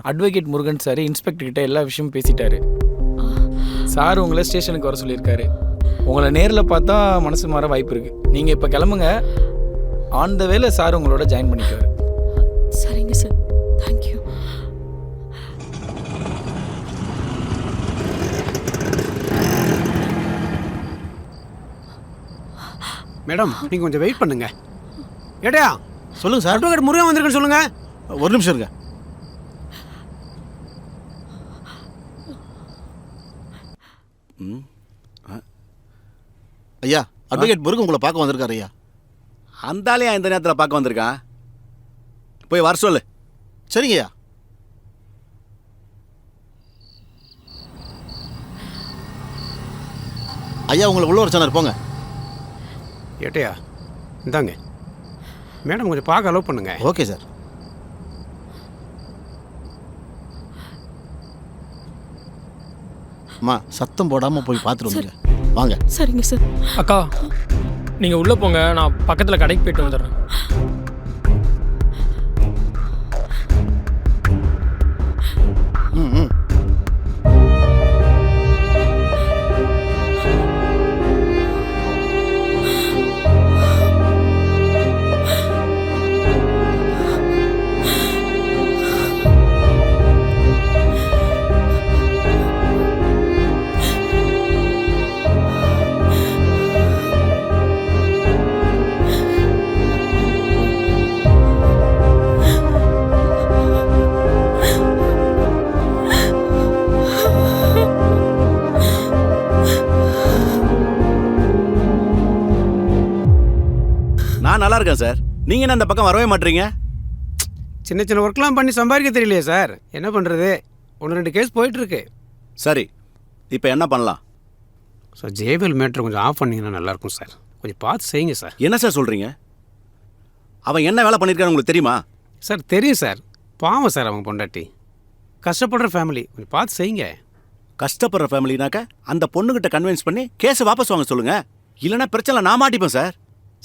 Advocate Murugan sir inspector கிட்ட எல்லா விஷயமும் பேசிட்டாரு. சார் உங்களை ஸ்டேஷனுக்கு வர சொல்லியிருக்காரு. உங்களை நேரில் பார்த்தா மனசு மாற வாய்ப்பு இருக்குது. நீங்கள் இப்போ கிளம்புங்க. ஆன் த வேல சார் உங்களோட ஜாயின் பண்ணிக்குவார். சரிங்க சார், தேங்க்யூ. மேடம், நீங்கள் கொஞ்சம் வெயிட் பண்ணுங்க. ஏட்டையா சொல்லுங்கள் சார். அட்வொகேட் முருகன் வந்திருக்குன்னு சொல்லுங்கள். ஒரு நிமிஷம் இருங்க. ஐயா அட்வொகேட் முருகன் உங்களை பார்க்க வந்திருக்காரு ஐயா. அந்த ஆளையா இந்த நேரத்தில் பார்க்க வந்திருக்கான்? போய் வர சொல்லு. சரிங்க ஐயா. ஐயா உங்களை உள்ள வர சொன்னார், போங்க. ஏட்டையா இந்தாங்க மேடம், கொஞ்சம் பார்க்க அலோவ் பண்ணுங்க. Okay sir. அம்மா சத்தம் போடாமல் போய் பார்த்துட்டு வந்துங்க. வாங்க. சரிங்க சார். அக்கா நீங்கள் உள்ளே போங்க, நான் பக்கத்தில் கடைக்கு போயிட்டு வந்துடுறேன். ம். நான் நல்லா இருக்கேன் சார். நீங்கள் என்ன அந்த பக்கம் வரவே மாட்டீங்க? சின்ன சின்ன ஒர்க்லாம் பண்ணி சம்பாதிக்க தெரியலையே சார். என்ன பண்ணுறது, 1-2 கேஸ் போயிட்டுருக்கு. சரி, இப்போ என்ன பண்ணலாம் சார்? ஜேவேல் மேட்ரு கொஞ்சம் ஆஃப் பண்ணிங்கன்னா நல்லாயிருக்கும் சார். கொஞ்சம் பார்த்து செய்யுங்க சார். என்ன சார் சொல்கிறீங்க? அவன் என்ன வேலை பண்ணியிருக்கான்னு உங்களுக்கு தெரியுமா? சார் தெரியும் சார். பாவம் சார், அவங்க பொண்டாட்டி கஷ்டப்படுற ஃபேமிலி. கொஞ்சம் பார்த்து செய்யுங்க. கஷ்டப்படுற ஃபேமிலினாக்க அந்த பொண்ணுகிட்ட கன்வின்ஸ் பண்ணி கேஸை வாபஸ் வாங்க சொல்லுங்கள். இல்லைன்னா பிரச்சனை நான் மாட்டிப்பேன் சார்.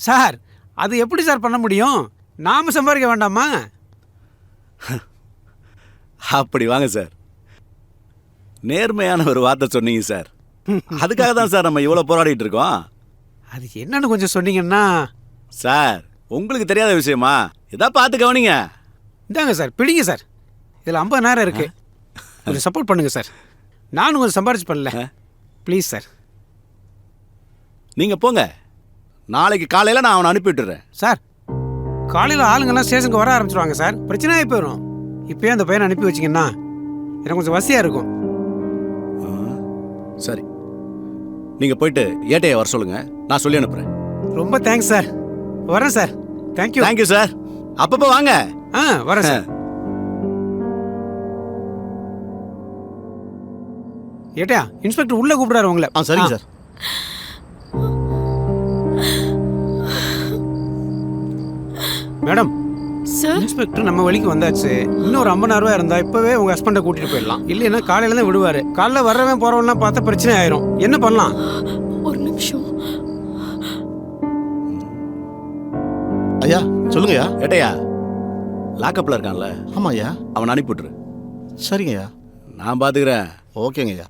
சார் அது எப்படி சார் பண்ண முடியும்? நாம சம்பாதிக்க வேண்டாமா? அப்படி வாங்க சார். நேர்மையான ஒரு வார்த்தை சொன்னீங்க சார். அதுக்காக தான் சார் நம்ம இவ்வளோ போராடிட்டு இருக்கோம். அது என்னன்னு கொஞ்சம் சொன்னீங்கன்னா. சார் உங்களுக்கு தெரியாத விஷயமா? எதா பார்த்து கவனிங்க. இந்தாங்க சார், பிடிங்க சார். இதில் 50,000 இருக்கு. கொஞ்சம் சப்போர்ட் பண்ணுங்க சார். நானும் கொஞ்சம் சம்பாரிச்சு பண்ணல ப்ளீஸ் சார். நீங்கள் போங்க, நாளைக்கு காலையில் நான் அவனை அனுப்பி விட்டுறேன். சார் காலையில் ஆளுங்கெல்லாம் ஸ்டேஷனுக்கு வர ஆரம்பிச்சிருவாங்க சார். பிரச்சனையாகி போயிடும். இப்போயே அந்த பையனை அனுப்பி வச்சிங்கன்னா எனக்கு கொஞ்சம் வசதியாக இருக்கும். சரி, நீங்கள் போயிட்டு ஏட்டையை வர சொல்லுங்கள், நான் சொல்லி அனுப்புகிறேன். ரொம்ப தேங்க்ஸ் சார். வரேன் சார். தேங்க்யூ. Thank you sir. அப்பப்போ வாங்க. வரேன் சார். ஏட்டையா இன்ஸ்பெக்டர் உள்ளே கூப்பிடாரு உங்களை. சரிங்க சார். மேடம் சார், இன்ஸ்பெக்டர் நம்ம வழிக்கு வந்தாச்சு. இன்னும் ஒரு 50,000 இருந்தா இப்பவே உங்க ஹஸ்பண்டை கூட்டிட்டு போயிடலாம். இல்லைன்னா காலையில தான் விடுவாரு. காலைல வர்றவன் போறவன்லாம் பார்த்தா பிரச்சனை ஆயிரும். என்ன பண்ணலாம்? ஒரு நிமிஷம். ஐயா சொல்லுங்கய்யா. ஏட்டையா லாக்கப்பில் இருக்கான்ல? ஆமாம் ஐயா. அவனை அனுப்பி விட்டுரு. சரிங்க ஐயா. நான் பார்த்துக்கிறேன். ஓகேங்க ஐயா.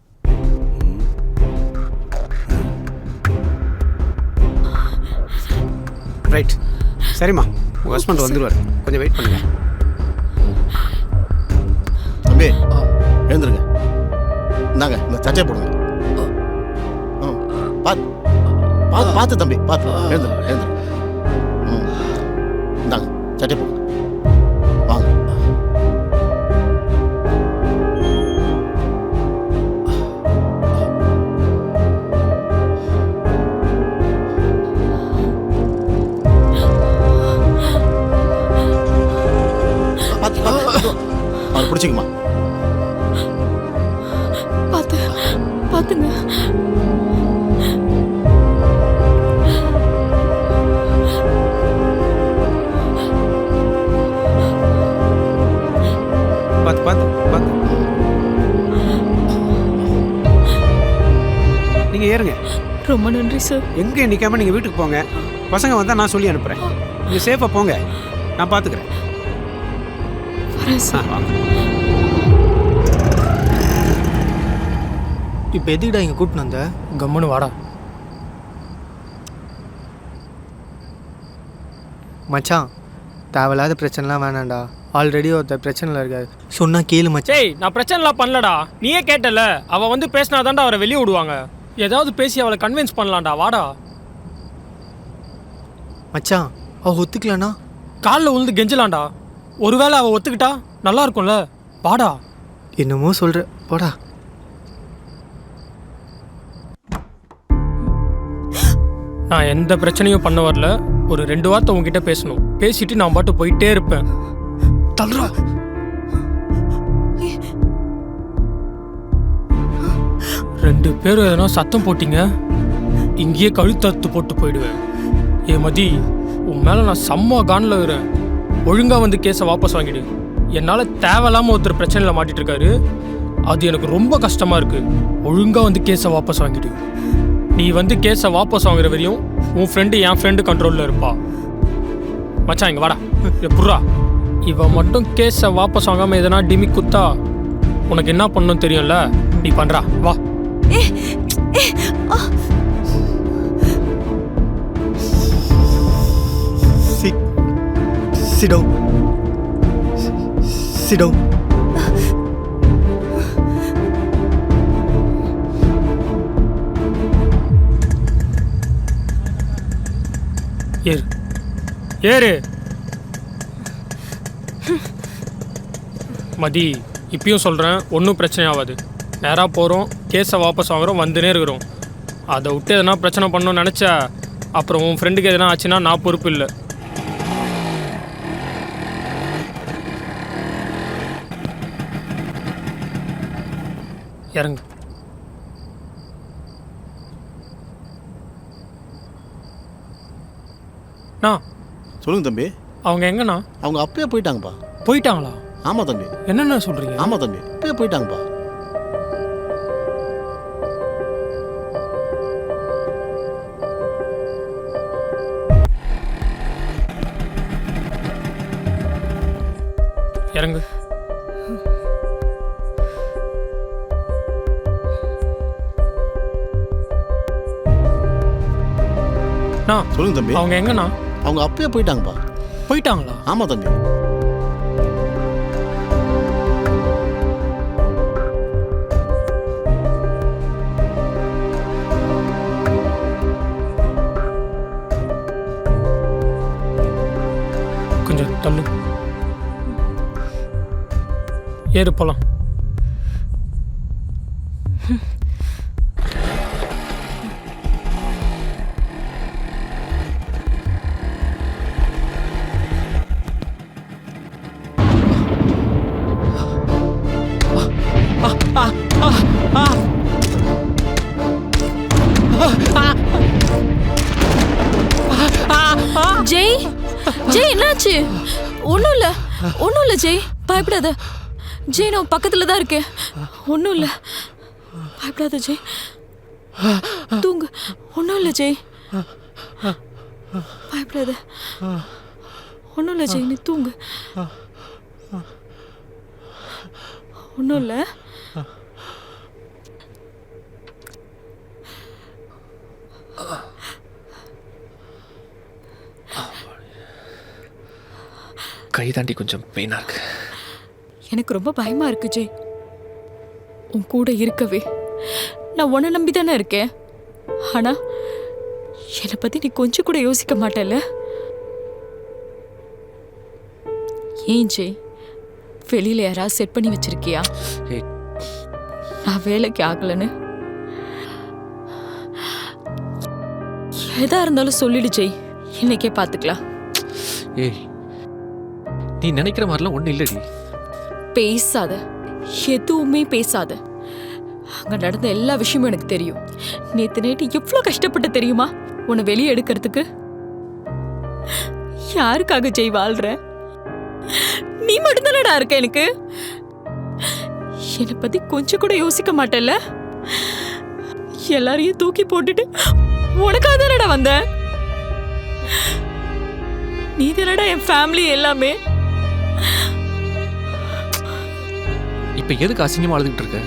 ரைட். சரிம்மா, உங்கள் ஹஸ்பண்ட் வந்துடுவார். கொஞ்சம் வெயிட் பண்ணுங்க. தம்பி எழுந்துருங்க. இந்தாங்க இந்த சட்டையை போடுங்க. பார்த்து தம்பி, பார்த்து எழுந்துருங்க. இந்தாங்க சட்டையை போடுங்க. வாங்க. அவர் பிடிச்சிக்குமா? பார்த்துங்க. பார்த்து நீங்க ஏறுங்க. ரொம்ப நன்றி சார். எங்கே நிற்காம நீங்கள் வீட்டுக்கு போங்க. பசங்க வந்தால் நான் சொல்லி அனுப்புகிறேன். நீங்கள் சேஃபாக போங்க, நான் பார்த்துக்கிறேன். இப்போ எதுக்கிட்டா இங்கே கூப்பிட்டு வந்த? கம்முன்னு வாடா. மச்சான் தேவையில்லாத பிரச்சனைலாம் வேணாண்டா. ஆல்ரெடி ஒருத்தர் பிரச்சனையில் இருக்காரு. சொன்னா கேளு மச்சான். ஏய், நான் பிரச்சனைலாம் பண்ணலடா. நீயே கேட்டல, அவள் வந்து பேசினாதான்டா அவரை வெளியே விடுவாங்க. ஏதாவது பேசி அவளை கன்வின்ஸ் பண்ணலாம்டா. வாடா மச்சான். அவள் ஒத்துக்கலண்ணா காலில் விழுந்து கெஞ்சலாம்டா. ஒருவேளை அவள் ஒத்துக்கிட்டா நல்லா இருக்கும்ல. வாடா. என்னமோ சொல்கிற, போடா. நான் எந்த பிரச்சனையும் பண்ண வரல. ஒரு 2 வார்த்தை உங்ககிட்ட பேசணும். பேசிட்டு நான் பாட்டு போயிட்டே இருப்பேன். தல்றா. ரெண்டு பேரும் எதனா சத்தம் போட்டீங்க, இங்கேயே கழுத்தத்து போட்டு போயிடுவேன். ஏ மதி, உன் மேலே நான் செம்ம கானில் இருக்கிறேன். ஒழுங்காக வந்து கேஸை வாபஸ் வாங்கிடு. என்னால் தேவையில்லாமல் ஒருத்தர் பிரச்சனையில் மாட்டிட்டு இருக்காரு. அது எனக்கு ரொம்ப கஷ்டமாக இருக்குது. ஒழுங்காக வந்து கேஸை வாபஸ் வாங்கிடு. நீ வந்து கேஸை வாபஸ் வாங்குற வரையும் உன் ஃப்ரெண்டு என் ஃப்ரெண்டு கண்ட்ரோலில் இருப்பா. மச்சான் இங்கே வாடா. புர்ரா, இவன் மட்டும் கேஸை வாபஸ் வாங்காமல் எதனா டிமி குத்தா உனக்கு என்ன பண்ணணும் தெரியும்ல? நீ பண்ணுறா, வா. Sit down. Sit down. ஏறு ஏறு. மதி, இப்பயும் சொல்கிறேன், ஒன்றும் பிரச்சனை ஆகாது. நேராக போகிறோம், கேஸை வாபஸ் வாங்குகிறோம், வந்துனே இருக்கிறோம். அதை விட்டு எதனா பிரச்சனை பண்ணணும்னு நினச்சா அப்புறம் உன் ஃப்ரெண்டுக்கு எதனா ஆச்சுன்னா நான் பொறுப்பு இல்லை. இறங்கு. சொல்லுங்க தம்பி. அவங்க எங்கண்ணா? அவங்க அப்பயே போயிட்டாங்கப்பா. போயிட்டாங்களா? ஆமா தம்பி. என்னென்ன சொல்கிறீங்க? ஆமா தம்பி, அப்பயே போயிட்டாங்கப்பா. இறங்கு. சொல்லுங்க தம்பி. அவங்க எங்கண்ணா? அவங்க அப்பயே போயிட்டாங்கப்பா. போயிட்டாங்களா? ஆமா தம்பி. கொஞ்சம் தள்ளு. ஏறு போலாம். ஜெய், ஜெய் என்னாச்சு? ஒன்றும் இல்லை, ஒன்றும் இல்லை ஜெய், பயப்படாத. ஜெய், நான் பக்கத்தில் தான் இருக்கேன். ஒன்றும் இல்லை, பயப்படாத ஜெய். தூங்கு, ஒன்றும் இல்லை ஜெய், பயப்படாத. ஒன்றும் இல்லை ஜெய், நீ தூங்கு. ஒன்றும் இல்லை. கை தாண்டி கொஞ்சம் பெயினாக இருக்கு. எனக்கு ரொம்ப பயமா இருக்கு ஜெய். உன் கூட இருக்கவே நான் உன்னை நம்பி தானே இருக்கேன். ஆனா என்னை பத்தி நீ கொஞ்சம் கூட யோசிக்க மாட்டேல்ல? ஏன் ஜெய், வெளியில யாராவது செட் பண்ணி வச்சிருக்கியா? நான் வேலைக்கு ஆகலன்னு எதா இருந்தாலும் சொல்லிடு ஜெய், இன்னைக்கே பார்த்துக்கலாம். ஏய், நீ நினைக்கிற மாதிரிலாம் ஒன்றும் இல்லடி. பேசாத, எதுவுமே பேசாத. அங்க நடந்த எல்லா விஷயமும் எனக்கு தெரியும். நேத்து நைட்டு எவ்வளவு கஷ்டப்பட்டு தெரியுமா உன்னை வெளியே எடுக்கிறதுக்கு? யாருக்காக ஜெய் வாழ்ற? நீ மட்டும்தானடா இருக்க எனக்கு. என்னை பத்தி கொஞ்சம் கூட யோசிக்க மாட்டேல்ல? எல்லாரையும் தூக்கி போட்டுட்டு உனக்காக தானடா வந்த. நீ தானடா என் ஃபேமிலி எல்லாமே. இப்போ எதுக்கு அசிங்கமா அழுதுகிட்டு இருக்க?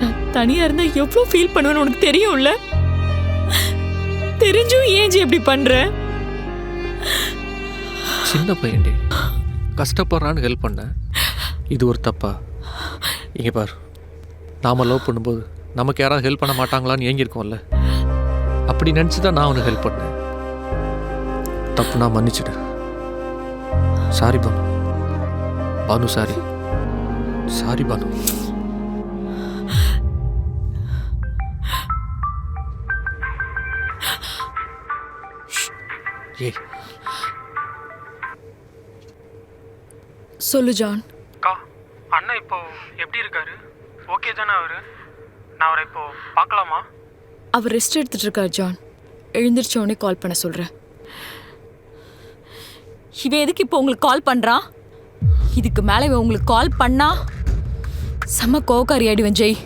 நான் தனியா இருந்தா எவ்வளவு ஃபீல் பண்ணுவேன்னு உனக்கு தெரியும்ல? தெரிஞ்சும் ஏன் ஜி இப்படி பண்ற? சின்ன பையன்டி, கஷ்டப்படுறான்னு ஹெல்ப் பண்ண. இது ஒரு தப்பா? இங்கே பார், நாம் லவ் பண்ணும்போது நமக்கு யாராவது ஹெல்ப் பண்ண மாட்டாங்களான்னு ஏங்கியிருக்கோம்ல, அப்படி நினச்சி தான் நான் உனக்கு ஹெல்ப் பண்ணேன். தப்பு நான் மன்னிச்சிடு. Sorry Banu. Banu sorry. Sorry Banu. ஏய் சொல்லு ஜான். அக்கா அண்ணன் இப்போ எப்படி இருக்காரு? ஓகே தானே அவரு? நான் அவரை இப்போ பார்க்கலாமா? அவர் ரெஸ்ட் எடுத்துட்டு இருக்கார் ஜான். எழுந்திரிச்ச உடனே கால் பண்ண சொல்கிறேன். இவன் எதுக்கு இப்போ உங்களுக்கு கால் பண்ணுறான்? இதுக்கு மேலே இவன் உங்களுக்கு கால் பண்ணா செம்ம கோவக்காரி ஆயிடுவேன் ஜெய்.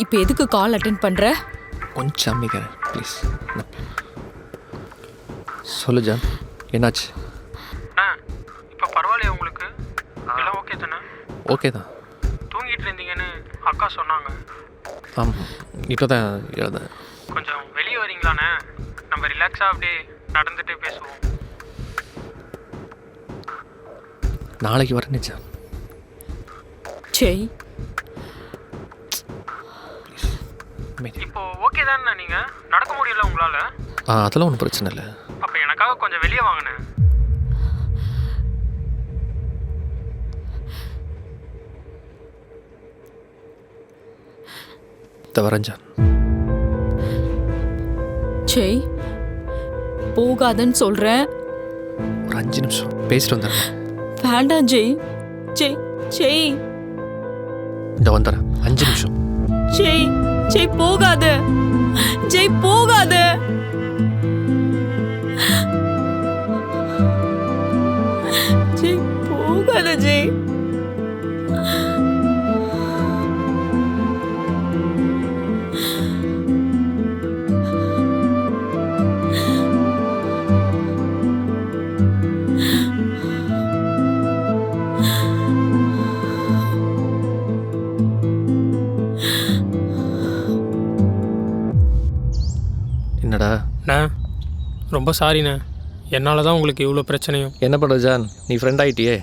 இப்போ எதுக்கு கால் அட்டென்ட் பண்ணுற? கொஞ்சம் அமைக்கிறேன் ப்ளீஸ். சொல்லு ஜான், என்னாச்சு? இப்போ பரவாயில்லையா உங்களுக்கு? எல்லாம் ஓகே தானே? ஓகே தான். தூங்கிட்டு இருந்தீங்கன்னு அக்கா சொன்னாங்க. ஆமாம், இப்போ தான் எழுதேன். கொஞ்சம் வெளியே வரீங்களாண்ணே? நம்ம ரிலாக்ஸாக அப்படியே நடந்துகிட்டே பேசுவோம். நாளைக்கு வரேன் ஜான். ஜெய் இப்போ ஓகே தானே? நீங்கள் நடக்க முடியல உங்களால்? அதெல்லாம் ஒன்றும் பிரச்சனை இல்லை. அப்போ எனக்காக கொஞ்சம் வெளியே வாங்கினேன். வரேன் ஜான். ஜெய் போகாதன்னு சொல்கிறேன். ஒரு 5 நிமிஷம் பேசிட்டு வந்துடுறேன். வேண்டாம் ஜெய். ஜெய் ஜெய் இந்த வந்துடுறேன். 5 நிமிஷம். ஜெய் ஜெய் போகாத. ஜெய் போகாத. ஜெய் போகாத ஜெய். என்னடா? அண்ணா ரொம்ப சாரிண்ணே, என்னால் தான் உங்களுக்கு இவ்வளோ பிரச்சனையும். என்ன பண்ணுற ஜான், நீ ஃப்ரெண்ட் ஆகிட்டியே.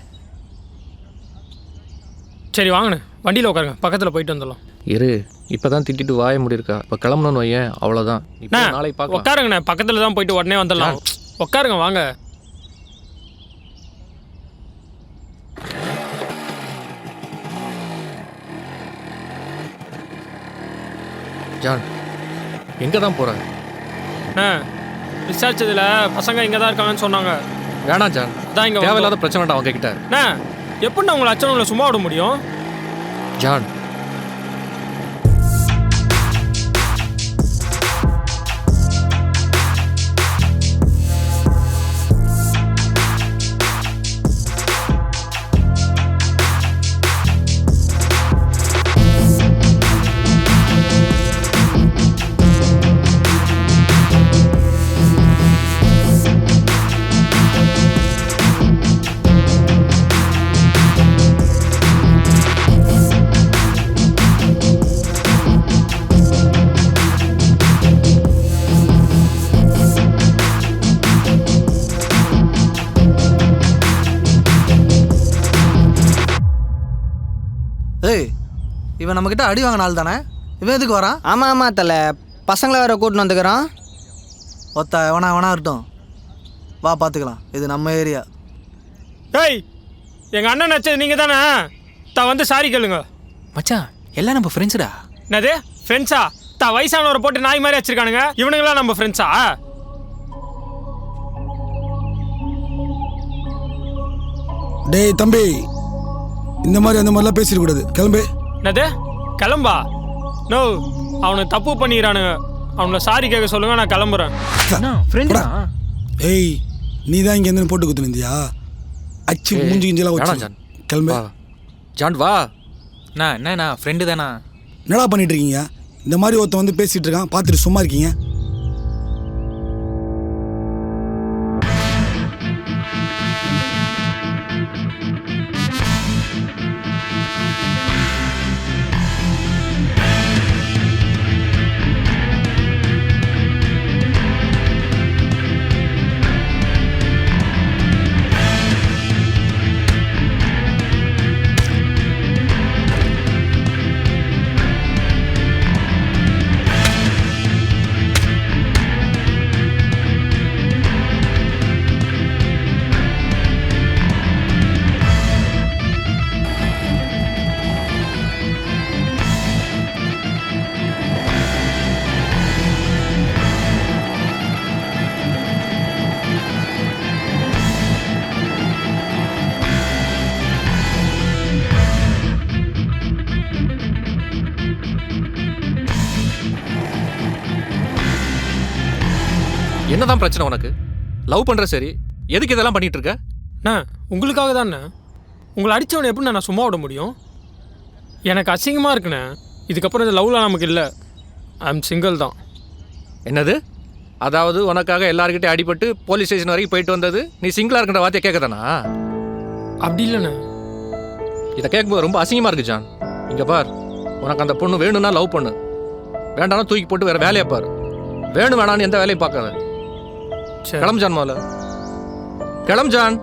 சரி வாங்கண்ணே, வண்டியில் உட்காருங்க, பக்கத்தில் போயிட்டு வந்துடலாம். இரு, இப்போ தான் திட்டிட்டு வாய முடியிருக்கா. இப்போ கிளம்பணும்னு வையேன், அவ்வளோதான். இப்போ நாளைக்கு பார்க்கலாம். உட்காருங்கண்ணே, பக்கத்தில் தான் போயிட்டு உடனே வந்துடலாம். உட்காருங்க வாங்க. ஜான் எங்கே தான் போகிறேன்? விசாரிச்சதுல பசங்க இங்கே தான் இருக்காங்கன்னு சொன்னாங்க. வேணாம் ஜான், தான் இங்கே தேவையில்லாத பிரச்சனை அவங்க கிட்ட. எப்படின்னா உங்களை அச்சனங்களை சும்மா விட முடியும்? ஜான் ஏய், இவன் நம்மக்கிட்ட அடி வாங்கின ஆள் தானே? இவன் எதுக்கு வரான்? ஆமாம் ஆமாம் தலை, பசங்களை வேற கூட்டின்னு வந்துக்கிறான். ஒத்தா எவனா இருக்கட்டும், வா பார்த்துக்கலாம், இது நம்ம ஏரியா. ஏய், எங்கள் அண்ணன் நச்சது நீங்கள் தானே? தான் வந்து சாரி கேளுங்க. மச்சான் எல்லாம் நம்ம ஃப்ரெண்ட்ஸுடா. என்னது ஃப்ரெண்ட்ஸா? தான் வயசானவரை போட்டு நாய் மாதிரி வச்சிருக்கானுங்க, இவனுங்களாம் நம்ம ஃப்ரெண்ட்ஸா? டேய் தம்பி, இந்த மாதிரி அந்த மாதிரிலாம் பேசிடக்கூடாது, கிளம்பு. என்னது கிளம்பா? நோ, அவனுக்கு தப்பு பண்ணிக்கிறானுங்க, அவனை சாரி கேட்க சொல்லுங்க, நான் கிளம்புறேன். ஏய், நீ தான் இங்கே இருந்து போட்டு குத்துனியா? அச்சு மூஞ்சி கிஞ்செல்லாம் வச்சு கிளம்பு. ஜான் வா. என்ன ஃப்ரெண்டு தானா? என்னடா பண்ணிட்டு இருக்கீங்க? இந்த மாதிரி ஒருத்தன் வந்து பேசிட்டு இருக்கான், பார்த்துட்டு சும்மா இருக்கீங்க? என்னதான் பிரச்சனை உனக்கு? லவ் பண்ணுற சரி, எதுக்கு இதெல்லாம் பண்ணிட்டு இருக்க? அண்ணா உங்களுக்காக தானே. உங்களை அடித்தவனை எப்படி நான் சும்மா விட முடியும்? எனக்கு அசிங்கமாக இருக்குண்ணே. இதுக்கப்புறம் இந்த லவ்லாம் நமக்கு இல்லை. ஐ எம் சிங்கிள் தான். என்னது? அதாவது உனக்காக எல்லாருக்கிட்டே அடிபட்டு போலீஸ் ஸ்டேஷன் வரைக்கும் போயிட்டு வந்தது நீ சிங்கிளாக இருக்கின்ற வார்த்தையை கேட்கதானா? அப்படி இல்லைண்ணே. இதை கேட்கும்போது ரொம்ப அசிங்கமாக இருக்கு ஜான். இங்கே பார், உனக்கு அந்த பொண்ணு வேணும்னா லவ் பண்ணு, வேண்டாம்னா தூக்கி போட்டு வேறு வேலையை பார். வேணும் வேணான்னு எந்த வேலையும் பார்க்காத. கிளம்பு ஜான், முதல்ல கிளம்பு ஜான்.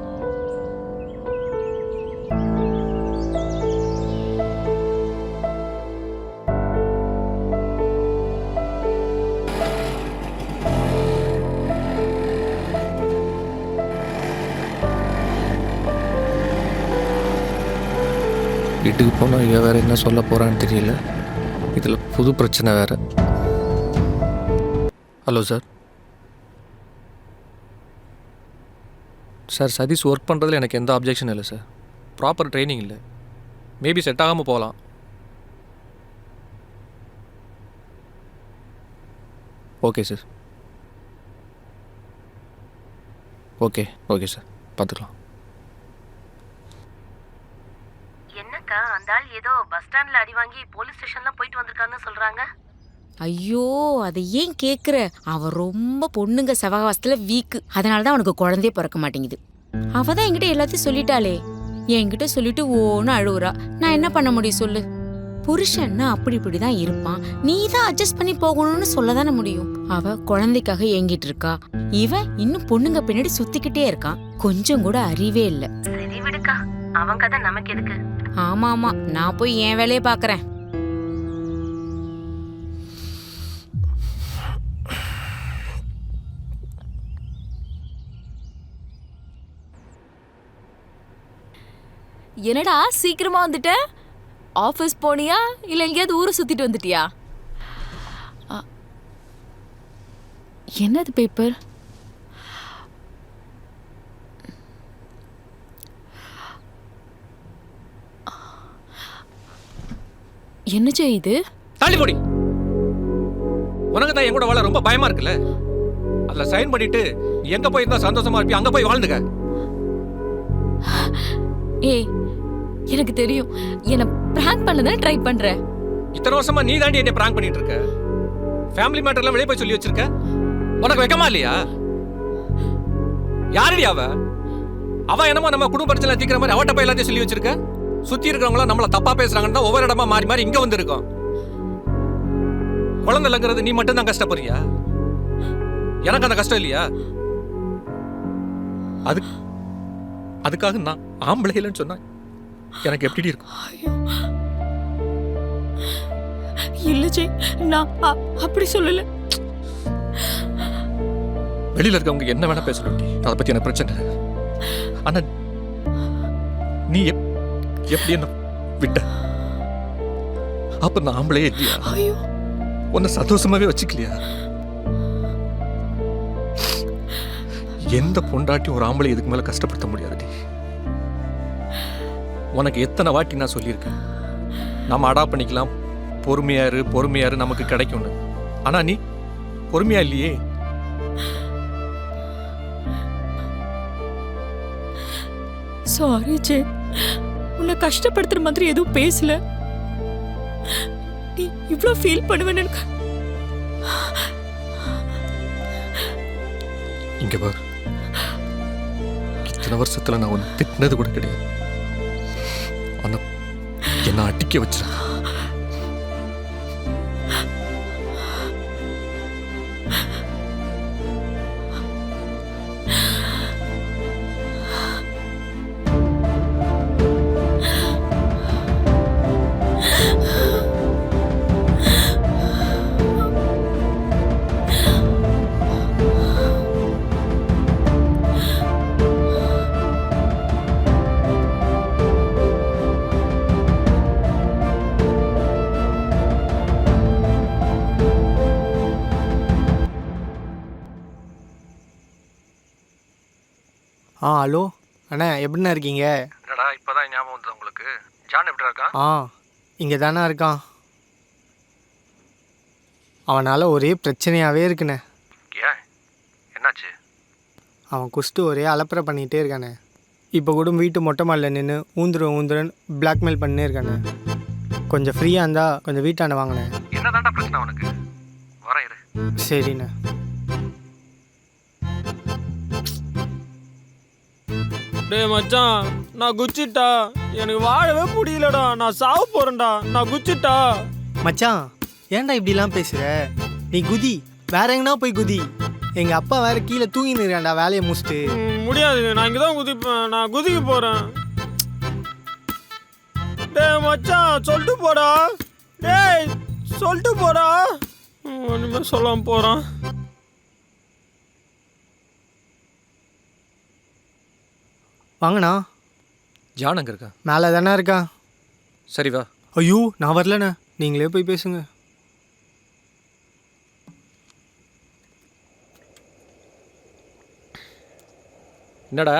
வீட்டுக்கு போனால் இவன் வேறு என்ன சொல்ல போகிறான்னு தெரியல. இதில் புது பிரச்சனை வேறு. Hello sir. Sir, Satish work பண்ணுறதுல எனக்கு எந்த அப்ஜெக்ஷன் இல்லை சார். ப்ராப்பர் ட்ரைனிங் இல்லை, மேபி செட் ஆகாமல் போகலாம். Okay sir. Okay okay sir, பார்த்துக்கலாம். என்னக்கா அந்த ஆள் ஏதோ பஸ் ஸ்டாண்ட்ல அடி வாங்கி போலீஸ் ஸ்டேஷன்ல போயிட்டு வந்திருக்கான்னு சொல்றாங்க. ஐயோ, அதை ஏன் கேட்குற? அவன் ரொம்ப பொண்ணுங்க சவகாசத்தில் வீக்கு. அதனால தான் அவனுக்கு குழந்தையே பிறக்க மாட்டேங்குது. அவள் தான் என்கிட்ட எல்லாத்தையும் சொல்லிட்டாளே. என்கிட்ட சொல்லிட்டு ஓன்னு அழுவுறா. நான் என்ன பண்ண முடியும் சொல்லு? புருஷன்னா அப்படி இப்படி தான் இருப்பான். நீ தான் அட்ஜஸ்ட் பண்ணி போகணும்னு சொல்ல தானே முடியும். அவ குழந்தைக்காக ஏங்கிட்டு இருக்கா. இவன் இன்னும் பொண்ணுங்க பின்னாடி சுத்திக்கிட்டே இருக்கான். கொஞ்சம் கூட அறிவே இல்லை. சரி விடுக்கா, அவன் கதை நமக்கு எதுக்கு? ஆமா ஆமா, நான் போய் என் வேலையை பார்க்கறேன். என்னடா சீக்கிரமா வந்துட்ட? ஆஃபீஸ் போனியா இல்லை எங்கேயாவது ஊரை சுத்திட்டு வந்துட்டியா? என்னது பேப்பர்? என்ன செய்யுது? தள்ளி போடி. உனக்கு தான் என் கூட வாழ ரொம்ப பயமா இருக்குல்ல. அதில் சைன் பண்ணிட்டு எங்க போய் இருந்தா சந்தோஷமா இருப்பி, அங்க போய் வாழ்ந்துக்க. ஏய், எனக்கு தெரியும் என்ன பிராங்க் பண்ணதான் ட்ரை பண்ற. இத்தனை வருஷமா நீ தாண்டி என்ன பிராங்க் பண்ணிட்டு இருக்க. ஃபேமிலி மேட்டர்லாம் வெளியே போய் சொல்லி வச்சிருக்க. உனக்கு வெக்கமா இல்லையா? யாரடி அவ? அவ என்னமோ நம்ம குடும்ப பிரச்சனை தீக்கிற மாதிரி அவட்ட போய் எல்லாத்தையும் சொல்லி வச்சிருக்க. சுத்தி இருக்கிறவங்களாம் நம்மள தப்பா பேசுறாங்கன்னு தான் ஒவ்வொரு இடமா மாறி மாறி இங்க வந்திருக்கோம். குழந்தை இல்லைங்கிறது நீ மட்டும் தான் கஷ்டப்படுறியா? எனக்கு அந்த கஷ்டம் இல்லையா? அதுக்காக நான் ஆம்பளை இல்லைன்னு சொன்னா எனக்கு எப்படி இருக்கும்? இல்ல ஜெய், நான் அப்படி சொல்லல. வெளியில இருக்கவங்க என்ன வேணா பேசலாம், அதை பத்தி எனக்கு பிரச்சனை. ஆனா நீ எப்படி என்ன விட்ட? அப்ப நான் ஆம்பளையே இல்லையா? உன்னை சந்தோஷமாவே வச்சுக்கலையா? எந்த பொண்டாட்டியும் ஒரு ஆம்பளை இதுக்கு மேல கஷ்டப்படுத்த முடியாதுடி. உனக்கு எத்தனை வாட்டி நான் சொல்லியிருக்கேன், நம்ம அடாப்ட் பண்ணிக்கலாம், பொறுமையாரு நமக்கு கிடைக்கும்னு. ஆனா நீ பொறுமையா இல்லையே. சாரி ஜெய், உன்னை கஷ்டப்படுத்துற மாதிரி எதுவும் பேசல. நீ இவ்ளோ ஃபீல் பண்ணுவேன்னு எனக்கு. இங்க பாரு, இத்தனை வருஷத்துல நான் ஒன்று திட்டினது கூட கிடையாது. ஆனா என்ன அடிக்க வச்சிருக்க. ஹலோ அண்ணா, எப்படிண்ணா இருக்கீங்க? என்னடா இப்போதான் ஞாபகம் வந்தது உங்களுக்கு? ஜான் எப்படி இருக்கான்? இங்கே தானே இருக்கான். அவனால் ஒரே பிரச்சனையாகவே இருக்குண்ணே. ஏன், என்னாச்சு? என்னாச்சு? அவன் குஸ்ட்டு ஒரே அலப்பறை பண்ணிகிட்டே இருக்கானே. இப்போ கூட வீட்டு மொட்டை மாடியில் நின்று ஊந்துருன்னு பிளாக்மெயில் பண்ணிட்டே இருக்கானே. கொஞ்சம் ஃப்ரீயாக இருந்தால் கொஞ்சம் வீட்டாண்ட வாங்கினேன். என்னதான்டா பிரச்சனை உனக்கு? வர இரு. சரிண்ணே. டேய் மச்சான், நான் குச்சிட்டா, எனக்கு வாழவே முடியலடா, நான் சாவ போறேன்டா, நான் குச்சிட்டா. மச்சான் ஏன்டா இப்படிலாம் பேசுகிற? நீ குதி, வேற எங்கன்னா போய் குதி. எங்கள் அப்பா வேற கீழே தூங்கின்னு இருக்கான்டா வேலையை முடிச்சுட்டு. முடியாது, நான் இங்கே தான் குதிப்பேன், நான் குதிக்க போகிறேன். டேய் மச்சான் சொல்லிட்டு போடா, டேய் சொல்லிட்டு போடா. ஒன்றுமே சொல்லாமல் போகிறான். வாங்கண்ணா. ஜான் அங்கே இருக்கா? மேலே தானே இருக்கா. சரி வா. ஐயோ நான் வரலண்ணே, நீங்களே போய் பேசுங்க. என்னடா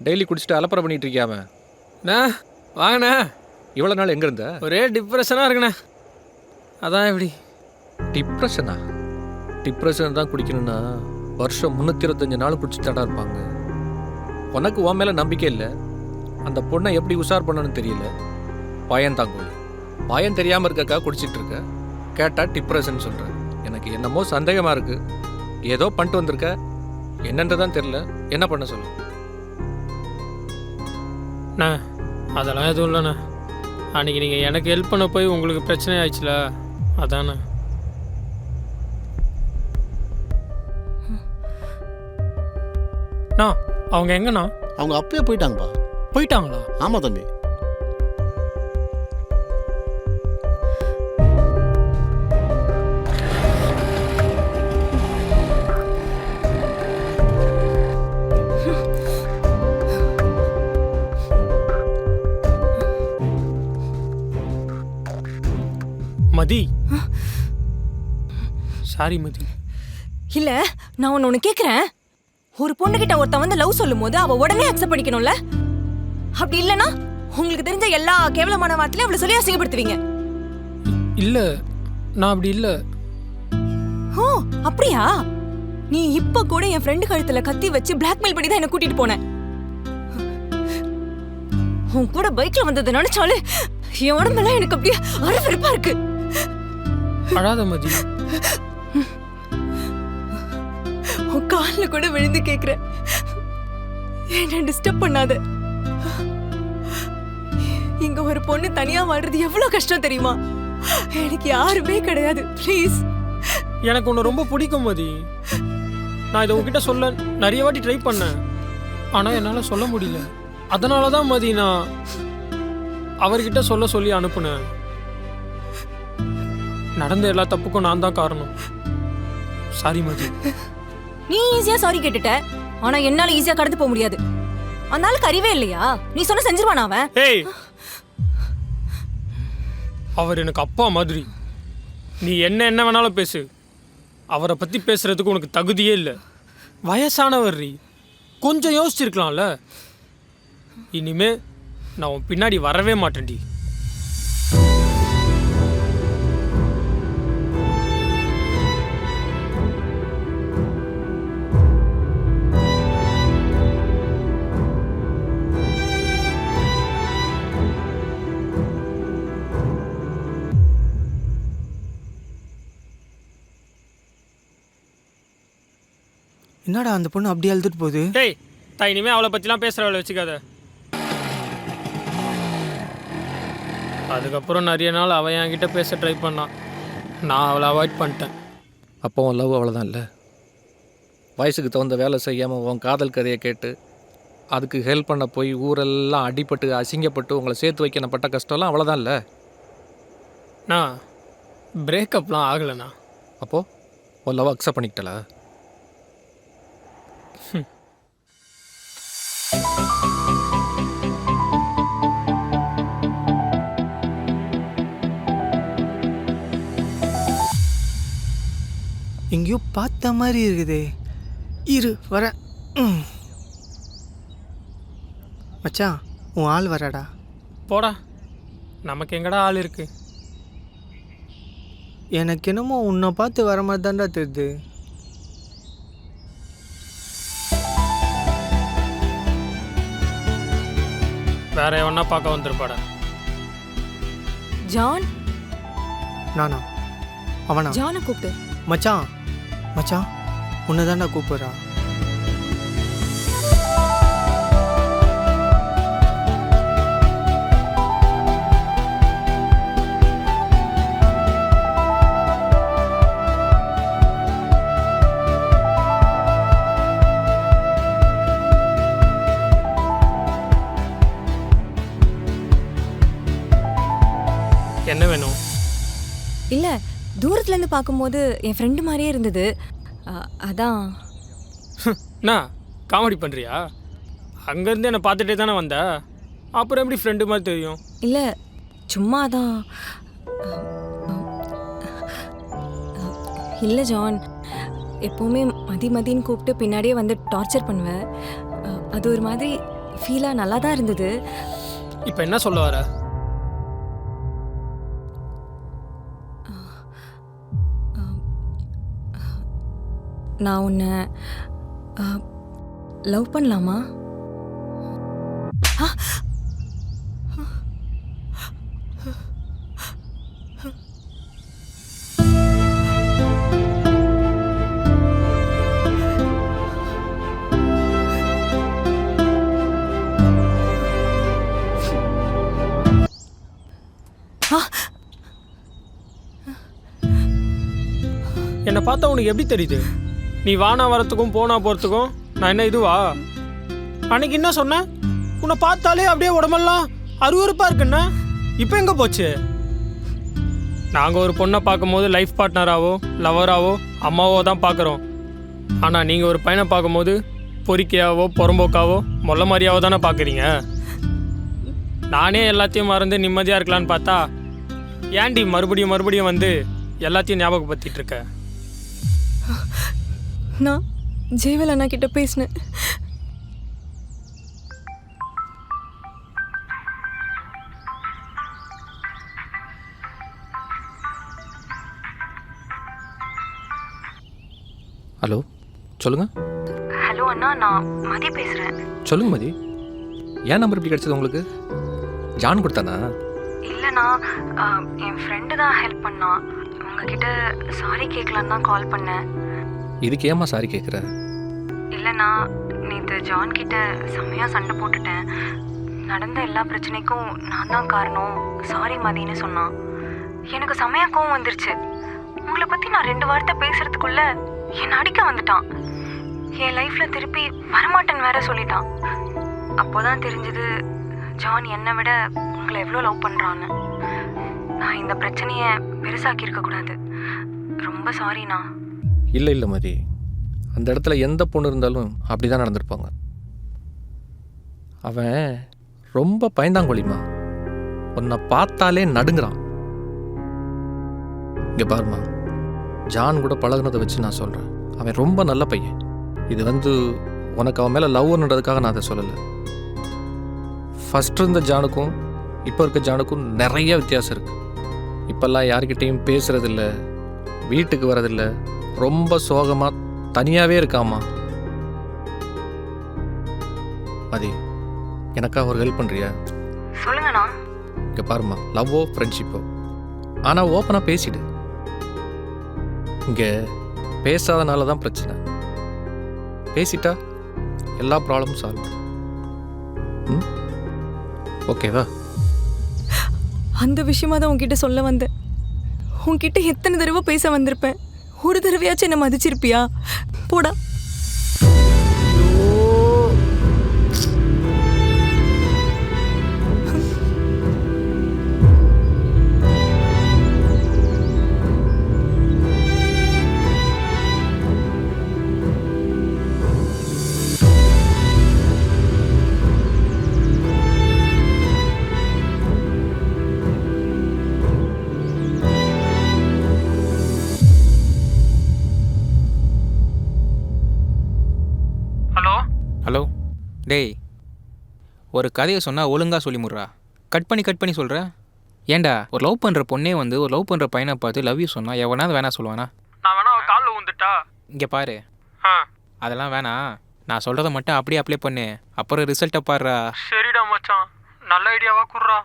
டெய்லி குடிச்சிட்டு அலப்பறை பண்ணிட்டு இருக்கியாம? அண்ணா வாங்கண்ணே. இவ்வளோ நாள் எங்கே இருந்த? ஒரே டிப்ரெஷனாக இருக்குண்ணே, அதான் எப்படி. டிப்ரெஷனா? டிப்ரெஷன் தான் குடிக்கணும்னா வருஷம் 325 நாள் குடிச்சு தடா இருப்பாங்க. உனக்கு உன் மேலே நம்பிக்கை இல்லை, அந்த பொண்ணை எப்படி உஷார் பண்ணணும்னு தெரியல. பயம் தாங்கோலி, பயம் தெரியாமல் இருக்கக்கா குடிச்சிட்டு இருக்க. கேட்டால் டிப்ரெஷன் சொல்கிறேன். எனக்கு என்னமோ சந்தேகமாக இருக்குது. ஏதோ பண்ணிட்டு வந்திருக்க, என்னன்றதான் தெரியல. என்ன பண்ண சொல்லு. அண்ணா அதெல்லாம் எதுவும் இல்லைண்ணா. அன்றைக்கி நீங்கள் எனக்கு ஹெல்ப் பண்ண போய் உங்களுக்கு பிரச்சனை ஆயிடுச்சுல, அதாண்ணா. அண்ணா அவங்க எங்கண்ணா? அவங்க அப்பயே போயிட்டாங்கப்பா. போயிட்டாங்களா? ஆமாம் தம்பி. மதி, சாரி மதி. இல்ல நான் ஒன்னு கேக்குறேன். ஒரு பொண்ணுகிட்ட ஒருத்தன் வந்து லவ் சொல்லும் போது அவ உடனே அக்செப்ட் பண்ணிக்கணும்ல? அப்படி இல்லனா உங்களுக்கு தெரிஞ்ச எல்லா கேவலமான வார்த்தையும் அவளை சொல்லி அசிங்கப்படுத்துவீங்க. இல்ல நான் அப்படி இல்ல. ஓ அப்படியா? நீ இப்ப கூட என் ஃப்ரெண்டு கழுத்துல கத்தி வச்சு பிளாக்மெயில் பண்ணி தான் என்ன கூட்டிட்டு போன. உன் கூட பைக்ல வந்ததை நினைச்சாலே என் உடம்பெல்லாம் எனக்கு அப்படியே அருவருப்பா இருக்கு. அழாத மதி. உன் கால்ல கூட விழுந்து கேக்குறேன், என்ன டிஸ்டர்ப் பண்ணாத. இங்க ஒரு பொண்ணு தனியா வாழ்றது எவ்வளவு கஷ்டம் தெரியுமா? எனக்கு யாருமே கிடையாது, ப்ளீஸ். எனக்கு உன்னை ரொம்ப பிடிக்கும் மதி. நான் இதை உங்ககிட்ட சொல்ல நிறைய வாட்டி ட்ரை பண்ணேன், ஆனால் என்னால் சொல்ல முடியல. அதனால தான் மதி நான் அவர்கிட்ட சொல்ல சொல்லி அனுப்புனேன். நடந்த எல்லா தப்புக்கும் நான் தான் காரணம். சாரி மதி. நீ ஈஸியா சாரி கேட்டுட்ட, ஆனா என்னால ஈஸியா கடந்து போக முடியாது. அந்த ஆளுக்கு அறிவே இல்லையா? நீ சொன்ன செஞ்சிருவானா அவன்? ஏய், அவர் எனக்கு அப்பா மாதிரி. நீ என்ன வேணாலும் பேசு, அவரை பற்றி பேசுறதுக்கு உனக்கு தகுதியே இல்லை. வயசானவர் ரீ, கொஞ்சம் யோசிச்சிருக்கலாம்ல. இனிமே நான் உன் பின்னாடி வரவே மாட்டேன்டி. என்னடா அந்த பொண்ணு அப்படியே அழுதுட்டு போகுது? டேய் தாய், இனிமே அவளை பற்றிலாம் பேசுகிறவளை வச்சுக்காத. அதுக்கப்புறம் நிறைய நாள் அவன் என்கிட்ட பேச ட்ரை பண்ணான், நான் அவளை அவாய்ட் பண்ணிட்டேன். அப்போ உன் லவ் அவ்வளோதான் இல்லை? வயசுக்கு தகுந்த வேலை செய்யாமல் உன் காதல் கதையை கேட்டு அதுக்கு ஹெல்ப் பண்ண போய் ஊரெல்லாம் அடிபட்டு அசிங்கப்பட்டு உங்களை சேர்த்து வைக்க நான் பட்ட கஷ்டம்லாம் அவ்வளோதான் இல்லை? நான் பிரேக்கப்லாம் ஆகலைண்ணா. அப்போது உன் லவ் அக்செப்ட் பண்ணிக்கிட்டல? எங்கேயோ பார்த்த மாதிரி இருக்குதே. இரு வர. மச்சான் உன் ஆள் வரடா. போடா, நமக்கு எங்கடா ஆள் இருக்கு? எனக்கு என்னமோ உன்னை பார்த்து வர மாதிரி தான்டா தெரியுது. வேற எவனா பார்க்க வந்திருப்பாடா. ஜான் நானா அவனா ஜானை கூப்பிட்டு. மச்சான் மச்சான் உன்னை தான்டா கூப்பிட்றா. என்ன வேணும்? இல்ல தூரத்துல இருந்து பார்க்கும்போது என் ஃப்ரெண்டு மாதிரியே இருந்தது. அதான். என்ன காமெடி பண்ணுறியா? அங்கேருந்து என்னை பார்த்துட்டே தானே வந்த, அப்புறம் எப்படி ஃப்ரெண்டு மாதிரி தெரியும்? இல்ல சும்மா தான். இல்லை ஜான், எப்போவுமே மதின்னு கூப்பிட்டு பின்னாடியே வந்து டார்ச்சர் பண்ணுவேன். அது ஒரு மாதிரி ஃபீலாக நல்லா தான் இருந்தது. இப்போ என்ன சொல்ல வர? நான் உன்னை லவ் பண்ணலாமா? என்னை பார்த்தா உனக்கு எப்படி தெரியுது? நீ வானா வரத்துக்கும் போனா போகிறதுக்கும் நான் என்ன இதுவா? அன்னைக்கு என்ன சொன்னேன்? உன்னை பார்த்தாலே அப்படியே உடம்பெல்லாம் அருவருப்பாக இருக்குண்ணா. இப்போ எங்கே போச்சு? நாங்கள் ஒரு பொண்ணை பார்க்கும்போது லைஃப் பார்ட்னராகவோ லவராகவோ அம்மாவோ தான் பார்க்குறோம். ஆனால் நீங்கள் ஒரு பையனை பார்க்கும்போது பொறிக்கையாவோ புறம்போக்காவோ மொல்ல மாதிரியாவோ தானே பார்க்குறீங்க. நானே எல்லாத்தையும் மறந்து நிம்மதியாக இருக்கலான்னு பார்த்தா ஏன்டி மறுபடியும் வந்து எல்லாத்தையும் ஞாபகப்படுத்திட்டு இருக்க? நான் ஜெயவேல் அண்ணா கிட்ட பேசினேன். ஹலோ சொல்லுங்கள். ஹலோ அண்ணா, நான் மதி பேசுகிறேன். சொல்லுங்கள் மதி, ஏன் நம்பர் இப்படி கிடச்சது உங்களுக்கு? ஜான் கொடுத்தானா? இல்லைண்ணா, என் ஃப்ரெண்டு தான் ஹெல்ப் பண்ணான். உங்ககிட்ட சாரி கேட்கலான்னு தான் கால் பண்ணேன். இதுக்கு ஏமா சாரி கேட்குற? இல்லைண்ணா, நேற்று ஜான் கிட்ட செம்மையாக சண்டை போட்டுட்டேன். நடந்த எல்லா பிரச்சனைக்கும் நான் தான் காரணம், சாரி மதின்னு சொன்னான். எனக்கு செம்மையாக கோவம் வந்துருச்சு. உங்களை பற்றி நான் 2 வார்த்தை பேசுகிறதுக்குள்ள என்னை அடிக்க வந்துட்டான். என் லைஃப்பில் திருப்பி வரமாட்டேன்னு வேற சொல்லிட்டான். அப்போதான் தெரிஞ்சது ஜான் என்னை விட உங்களை எவ்வளோ லவ் பண்ணுறான்னு. நான் இந்த பிரச்சனையை பெருசாக்கி இருக்கக்கூடாது. ரொம்ப சாரிண்ணா. இல்லை மதி, அந்த இடத்துல எந்த பொண்ணு இருந்தாலும் அப்படி தான் நடந்திருப்பாங்க. அவன் ரொம்ப பயந்தாங்கொழிமா, உன்னை பார்த்தாலே நடுங்குறான். இங்கே பாருமா, ஜான் கூட பழகுனதை வச்சு நான் சொல்கிறேன், அவன் ரொம்ப நல்ல பையன். இது உனக்கு அவன் மேலே லவ்ன்றதுக்காக நான் அதை சொல்லலை. ஃபஸ்ட்டு இருந்த ஜானுக்கும் இப்போ இருக்க ஜானுக்கும் நிறைய வித்தியாசம் இருக்குது. இப்போல்லாம் யார்கிட்டையும் பேசுகிறதில்ல, வீட்டுக்கு வரதில்லை, ரொம்ப சோகமாக தனியாகவே இருக்காமா. மதி, எனக்கா ஒரு ஹெல்ப் பண்ணுறியா? சொல்லுங்கண்ணா. இங்கே பாருமா, லவ்வோ ஃப்ரெண்ட்ஷிப்போ ஆனால் ஓப்பனாக பேசிடு. இங்கே பேசாதனால தான் பிரச்சனை. பேசிட்டா எல்லா ப்ராப்ளமும் சால்வ். ஓகேவா? அந்த விஷயமா தான் உன்கிட்ட சொல்ல வந்தேன். உன்கிட்ட எத்தனை தடவை பேச வந்திருப்பேன், ஒரு தடவையாச்சும் என்ன மதிச்சிருப்பியா? போடா. ஹலோ டேய், ஒரு கதையை சொன்னால் ஒழுங்காக சொல்லி முடுறா. கட் பண்ணி சொல்கிற. ஏண்டா, ஒரு லவ் பண்ணுற பொண்ணே ஒரு லவ் பண்ணுற பையனை பார்த்து லவ் யூ சொன்னா எவனாவது வேணா சொல்லுவானா? நான் வேணா அவன் காலில் விழுந்துட்டா? இங்கே பாரு, அதெல்லாம் வேணாம். நான் சொல்கிறத மட்டும் அப்படியே அப்ளை பண்ணு, அப்புறம் ரிசல்ட்டை பாடுறா. சரிடா மச்சான், நல்ல ஐடியாவா குடுறா.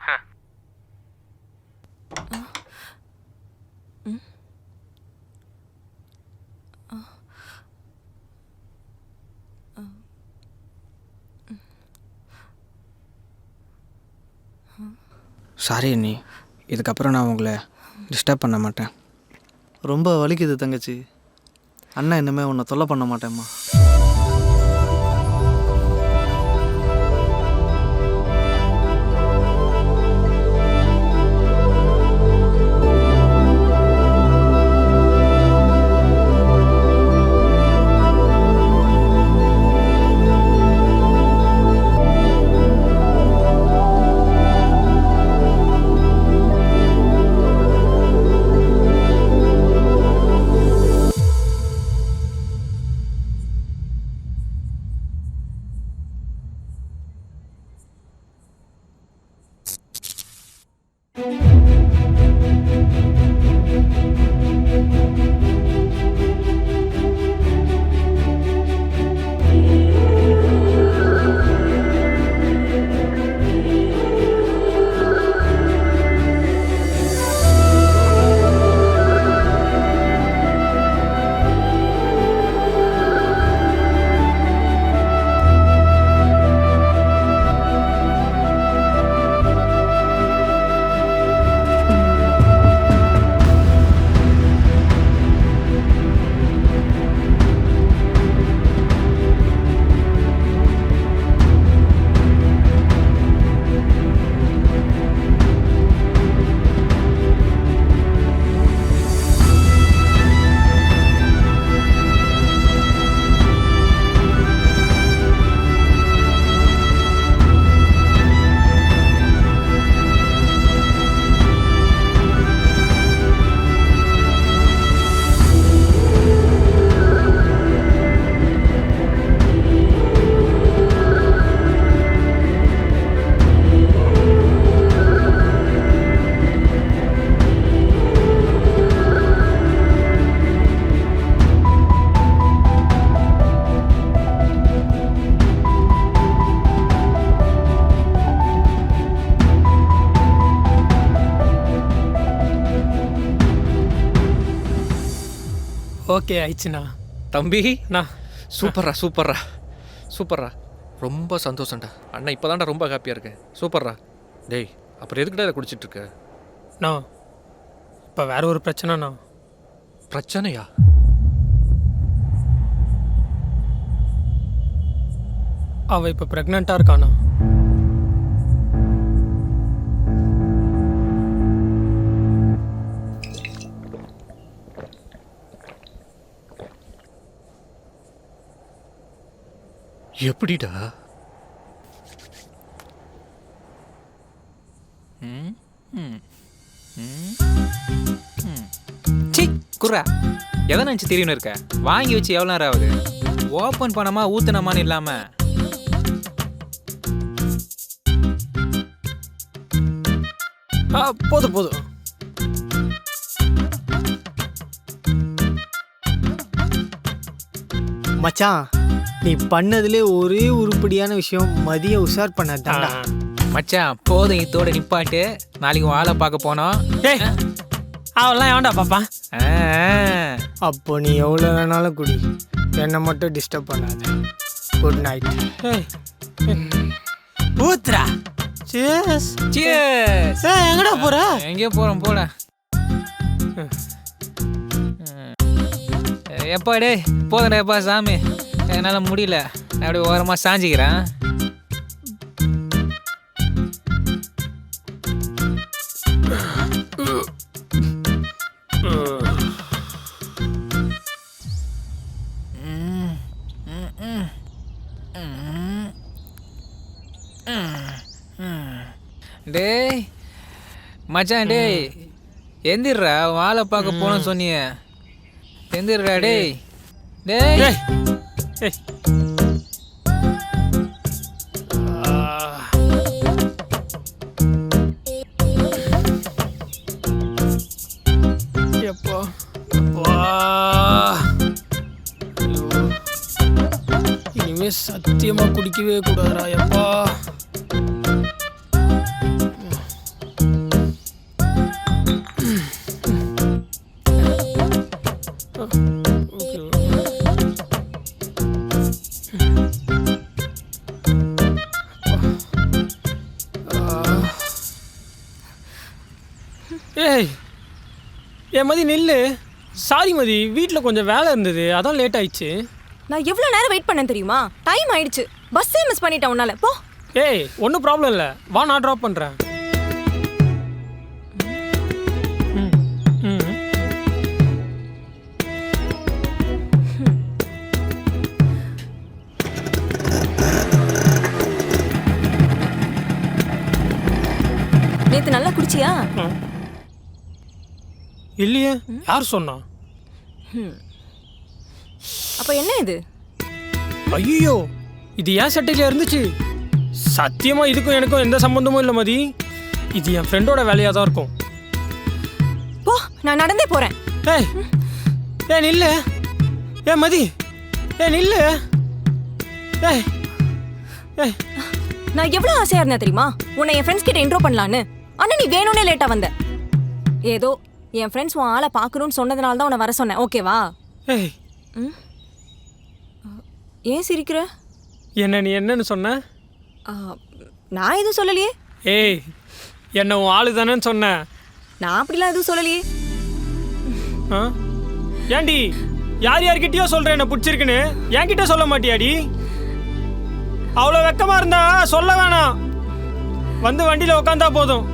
சாரி அண்ணி, இதுக்கப்புறம் நான் உங்களை டிஸ்டர்ப் பண்ண மாட்டேன். ரொம்ப வலிக்குது தங்கச்சி. அண்ணன் இனிமே உன்னை தொல்லை பண்ண மாட்டேம்மா. ஓகே ஆயிடுச்சுண்ணா. தம்பி நான் சூப்பர்ரா சூப்பர்ரா சூப்பர்ரா, ரொம்ப சந்தோஷம்டா. அண்ணா இப்போ தான்டா ரொம்ப ஹாப்பியாக இருக்கேன். சூப்பர்ரா. டேய் அப்புறம் எதுக்குடா இதை குடிச்சிட்ருக்க? நான் இப்போ வேற ஒரு பிரச்சனைண்ணா. பிரச்சனையா? அவள் இப்போ ப்ரெக்னெண்ட்டாக இருக்காண்ணா. எப்படிடா? சி குர்ரா, எதை நினச்சி தெரியும்னு இருக்க? வாங்கி வச்சு எவ்வளோ நேரம் ஆகுது? ஓப்பன் பண்ணாமா ஊத்துனமான்னு இல்லாம போதும் போதும். மச்சான், நீ பண்ணதுலே ஒரே உருப்படியான விஷயம் மதிய உஷார் பண்ணதாண்டா. மச்சான் போதும், இதோட நிப்பாட்டு. நாளைக்கு வாழை பார்க்க போனோம். அவெல்லாம் ஏன்டா பாப்பா? அப்போ நீ எவ்வளோ வேணாலும் குடி, என்னை மட்டும் டிஸ்டர்ப் பண்ணாத. Good night. ஊத்ரா. சியர்ஸ். சியர்ஸ். எங்கடா போற? எங்கேயோ போறோம் போட. எப்பா டே போதுடா எப்பா சாமி, என்னால் முடியல. நான் அப்படியே ஓரமாக சாஞ்சிக்கிறேன். டேய் மச்சான், டேய் எந்திரா, வாழை பார்க்க போனோன்னு சொன்னிய. எந்திரா டேய். டேய் எப்போ இனிமே சத்தியமா குடிக்கவே கூடாதுடா எப்பா. மதி நில்லு. சாரி மதி, வீட்டில் கொஞ்சம் வேலை இருந்தது, அதான் லேட் ஆயிடுச்சு. நான் எவ்வளோ நேரம் வெயிட் பண்ணேன் தெரியுமா? டைம் ஆயிடுச்சு. பஸ்ஸே மிஸ் பண்ணிட்டேன் உன்னால. போ. ஏய் ஒன்றும் ப்ராப்ளம் இல்லை, வா நான் ட்ராப் பண்ணுறேன். நேத்து நல்லா குடிச்சியா? இல்லையே, யார் சொன்னா? அப்ப என்ன இது? ஐயோ, இது ஏன் சட்டையில இருந்துச்சு. சத்தியமா இதுக்கும் எனக்கும் எந்த சம்பந்தமும் இல்லை மதி. இது என் ஃப்ரெண்டோட வேலையாக தான் இருக்கும். போ, நான் நடந்தே போறேன். ஏய் ஏ நில்லு. ஏ மதி, ஏ நில்லு. ஏய் ஏய், நான் எவ்வளவு ஆசையா இருந்தேன் தெரியுமா உன்னை என் ஃப்ரெண்ட்ஸ் கிட்ட இன்ட்ரோ பண்ணலான்னு. ஆனா நீ வேணும்னே லேட்டா வந்த. ஏதோ என் ஃப்ரெண்ட்ஸ் உன் ஆளை பார்க்கணும்னு சொன்னதுனால தான் உன்னை வர சொன்னேன். ஓகேவா? ஏய் ஏன் சிரிக்கிற? என்ன நீ என்னன்னு சொன்ன? நான் எதுவும் சொல்லலையே. ஏய், என்ன உன் ஆளு தானேன்னு சொன்னேன். நான் அப்படிலாம் எதுவும் சொல்லலையே. ஏண்டி யார் யார்கிட்டயோ சொல்கிறேன் என்ன பிடிச்சிருக்குன்னு, என்கிட்ட சொல்ல மாட்டியாடி? அவ்வளோ வெக்கமாக இருந்தா சொல்ல வேணாம், வந்து வண்டியில் உட்காந்தா போதும்.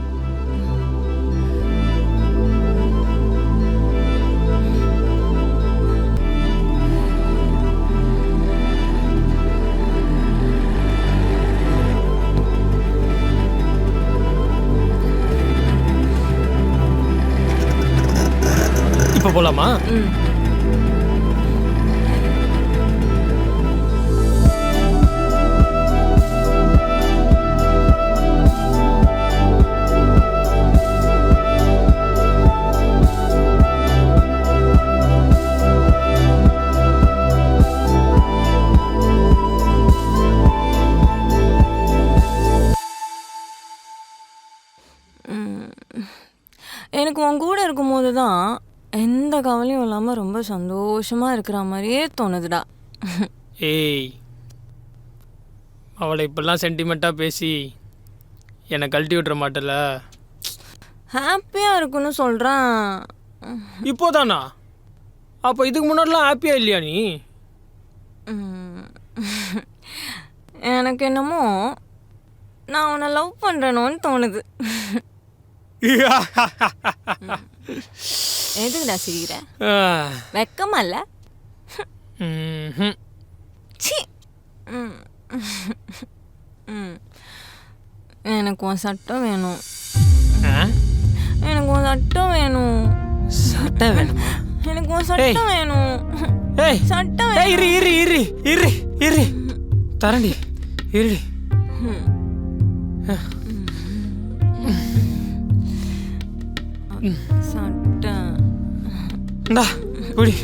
இப்போ போலாமா? எனக்கு உன் கூட இருக்கும்போது தான் எந்த கவலையும் இல்லாமல் ரொம்ப சந்தோஷமாக இருக்கிற மாதிரியே தோணுதுடா. ஏய், அவளை இப்பெல்லாம் சென்டிமெண்ட்டாக பேசி என்னை கழட்டி விட்டுற மாட்டல. ஹாப்பியாக இருக்குன்னு சொல்கிறேன். இப்போதானா? அப்போ இதுக்கு முன்னாடிலாம் ஹாப்பியாக இல்லையா நீ? எனக்கு என்னமோ நான் உன்னை லவ் பண்ணுறேனோன்னு தோணுது. எதுக்குடா சிரிக்கிற? வெக்கமா இல்ல? எனக்கு உன் சட்டம் வேணும். எனக்கு உன் சட்டம் வேணும். சட்டம் வேணுமா? எனக்கு உன் சட்டம் வேணும். ஏய் சட்டம். இரு இரு இரு இரு இரு தரண்டி இரு. சட்டம் இந்தா குடி.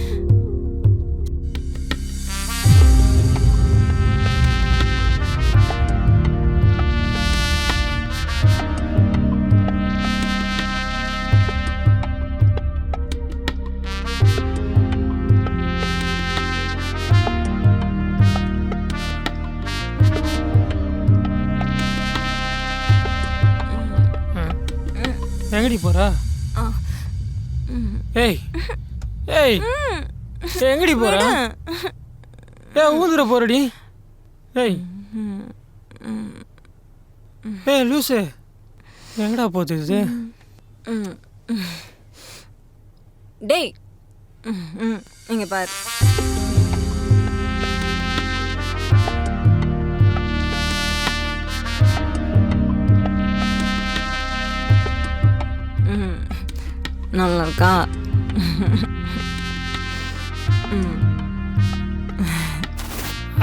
எங்கடி போற? ஏய் ஏய், எங்கடி போற? ஏய் ஊதுற போறடி. ஏய் ஏய் லூசு, எங்கடா போகுது இது? டேய் இங்க பாரு. நல்லா இருக்கா?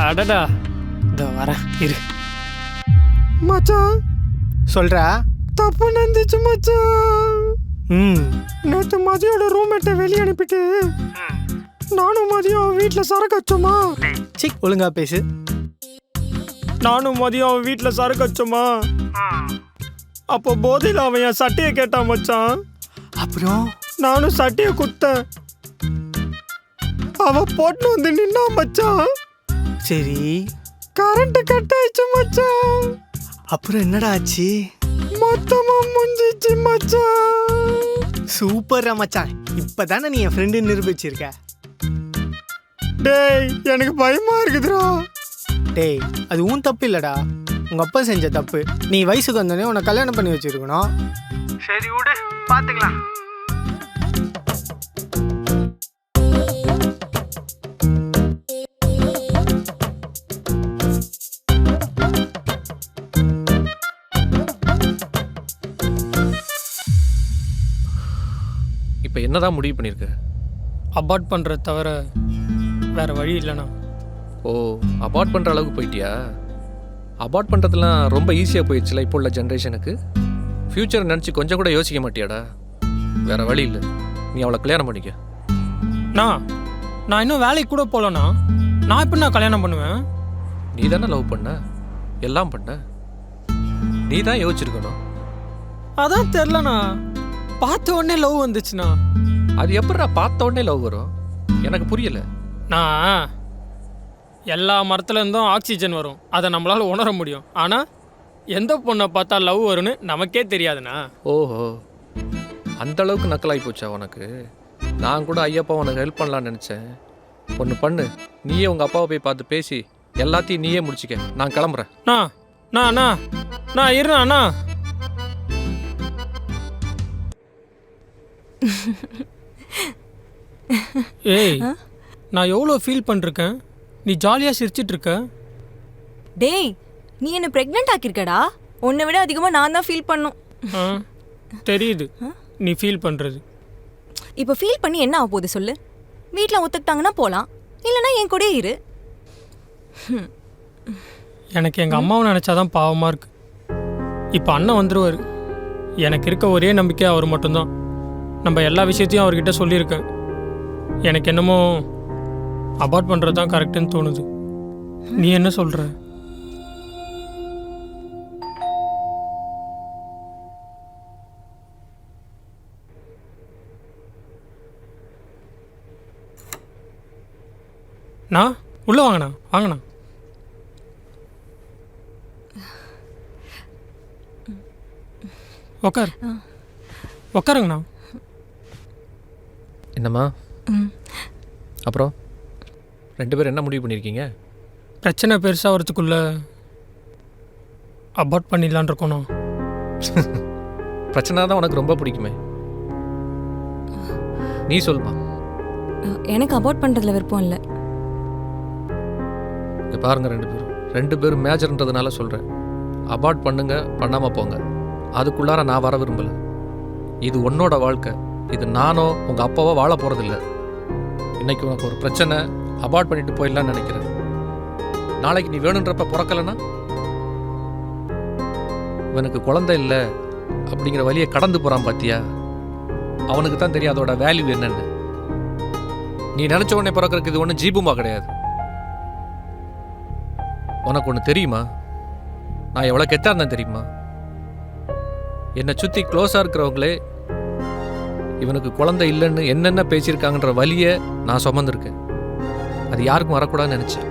அடடா, இதோ வரேன் இரு. மச்சான் சொல்றா. தப்பு நடந்துச்சு மச்சான். நேற்று மதியோட ரூம்மேட்டை வெளியே அனுப்பிட்டு நானும் மதியம் வீட்டில் சரக்கு வச்சோமா. சிக் ஒழுங்கா பேசு. நானும் மதியம் அவன் வீட்டில் சரக்கு வச்சோமா. அப்போ போதையில் அவன் என் சட்டையை கேட்டான் மச்சான். அப்புறம் நானும் சட்டையை குத்தேன். அவ போட்டு வந்து நின்னா மச்சான். சரி, கரண்ட் கட் ஆயிடுச்சு மச்சான். அப்புறம் என்னடா ஆச்சு? மொத்தமா முடிஞ்சிச்சு மச்சான். சூப்பரா மச்சான். இப்போ தானே நீ என் ஃப்ரெண்டு நிரூபிச்சிருக்க. டேய் எனக்கு பயமா இருக்குதுடா. டேய் அது உன் தப்பு இல்லைடா, உங்கள் அப்பா செஞ்ச தப்பு. நீ வயசுக்கு வந்தோடனே உன்னை கல்யாணம் பண்ணி வச்சிருக்கணும். சரி விடு, பார்த்துக்கலாம். இப்போ என்னதான் முடிவு பண்ணியிருக்க? அபார்ட் பண்ணுறத தவிர வேறு வழி இல்லைண்ணா. ஓ, அபார்ட் பண்ணுற அளவுக்கு போயிட்டியா? அபார்ட் பண்ணுறதுலாம் ரொம்ப ஈஸியாக போயிடுச்சுல இப்போ உள்ள ஜென்ரேஷனுக்கு. ஃப்யூச்சரை நினச்சி கொஞ்சம் கூட யோசிக்க மாட்டியாடா? வேறு வழி இல்லை, நீ அவளை கல்யாணம் பண்ணிக்க. நான் இன்னும் வேலைக்கு கூட போகலண்ணா. நான் எப்படி நான் கல்யாணம் பண்ணுவேன்? நீ தானே லவ் பண்ண, எல்லாம் பண்ண, நீ தான் யோசிச்சிருக்கணும். அதான் தெரிலண்ணா, பார்த்த உடனே லவ் வந்துச்சுண்ணா. அது எப்படிடா பார்த்த உடனே லவ் வரும்? எனக்கு புரியல. நான் எல்லா மரத்துலேருந்தும் ஆக்சிஜன் வரும், அதை நம்மளால் உணர முடியும். ஆனால் எந்த பொண்ணை பார்த்தா லவ் வரும்னு நமக்கே தெரியாதுண்ணா. ஓஹோ, அந்த அளவுக்கு நக்கலாகி போச்சா உனக்கு? நான் கூட ஐயப்பா உனக்கு ஹெல்ப் பண்ணலான்னு நினச்சேன். ஒன்று பண்ணு, நீயே உங்கள் அப்பாவை போய் பார்த்து பேசி எல்லாத்தையும் நீயே முடிச்சிக்க. நான் கிளம்புறேன். நான் இருண்ணா. ஏய், நான் எவ்வளோ ஃபீல் பண்ணிருக்கேன், நீ ஜாலியாக சிரிச்சிட்டு இருக்க. டேய் நீ என்ன ப்ரெக்னென்ட் ஆக்கியிருக்கடா. உன்னை விட அதிகமாக நான் தான் ஃபீல் பண்ணும். தெரியுது நீ ஃபீல் பண்ணுறது. இப்போ ஃபீல் பண்ணி என்ன ஆக போகுது சொல்லு? வீட்டில் ஒத்துக்கிட்டாங்கன்னா போகலாம், இல்லைன்னா என் கூடயே இரு. எனக்கு எங்கள் அம்மாவை நினச்சாதான் பாவமாக இருக்கு. இப்போ அண்ணன் வந்துடுவார். எனக்கு இருக்க ஒரே நம்பிக்கை அவர் மட்டும்தான். நம்ம எல்லா விஷயத்தையும் அவர்கிட்ட சொல்லியிருக்கேன். எனக்கு என்னமோ அபார்ட் பண்ணுறது தான் கரெக்டுன்னு தோணுது. நீ என்ன சொல்கிற? நான் உள்ளே வாங்கண்ணா. உக்காருங்கண்ணா. என்னம்மா அப்புறம் 2 பேரும் என்ன முடிவு பண்ணியிருக்கீங்க? பிரச்சனை பெருசாக வரதுக்குள்ள அபார்ட் பண்ணிடலான் இருக்கோண்ணா. பிரச்சனை தான் உனக்கு ரொம்ப பிடிக்குமே, நீ சொல்லுமா. எனக்கு அபார்ட் பண்ணுறதுல விருப்பம் இல்லை. இங்கே பாருங்க, 2 பேரும் மேஜர்ன்றதுனால சொல்கிறேன். அபார்ட் பண்ணுங்க, பண்ணாமல் போங்க. அதுக்குள்ளார நான் வர விரும்பலை. இது உன்னோட வாழ்க்கை. இது நானோ உங்கள் அப்பாவோ வாழ போகிறதில்ல. இன்னைக்கு உனக்கு ஒரு பிரச்சனை, அபார்ட் பண்ணிட்டு போயிடலான்னு நினைக்கிறேன். நாளைக்கு நீ வேணுன்றப்ப பிறக்கலைன்னா, இவனுக்கு குழந்தை இல்லை அப்படிங்கிற வழியை கடந்து போகிறான் பார்த்தியா, அவனுக்கு தான் தெரியும் அதோட வேல்யூ என்னன்னு. நீ நினச்ச உடனே பிறக்கிறதுக்கு இது ஒன்றும் ஜீபுமா கிடையாது. உனக்கு ஒன்று தெரியுமா, நான் எவ்வளோ கெட்டா இருந்தேன் தெரியுமா? என்னை சுற்றி க்ளோஸாக இருக்கிறவங்களே இவனுக்கு குழந்தை இல்லைன்னு என்னென்ன பேசியிருக்காங்கன்ற வழியை நான் சுமந்துருக்கேன். அது யாருக்கும் வரக்கூடாதுன்னு நினச்சேன்.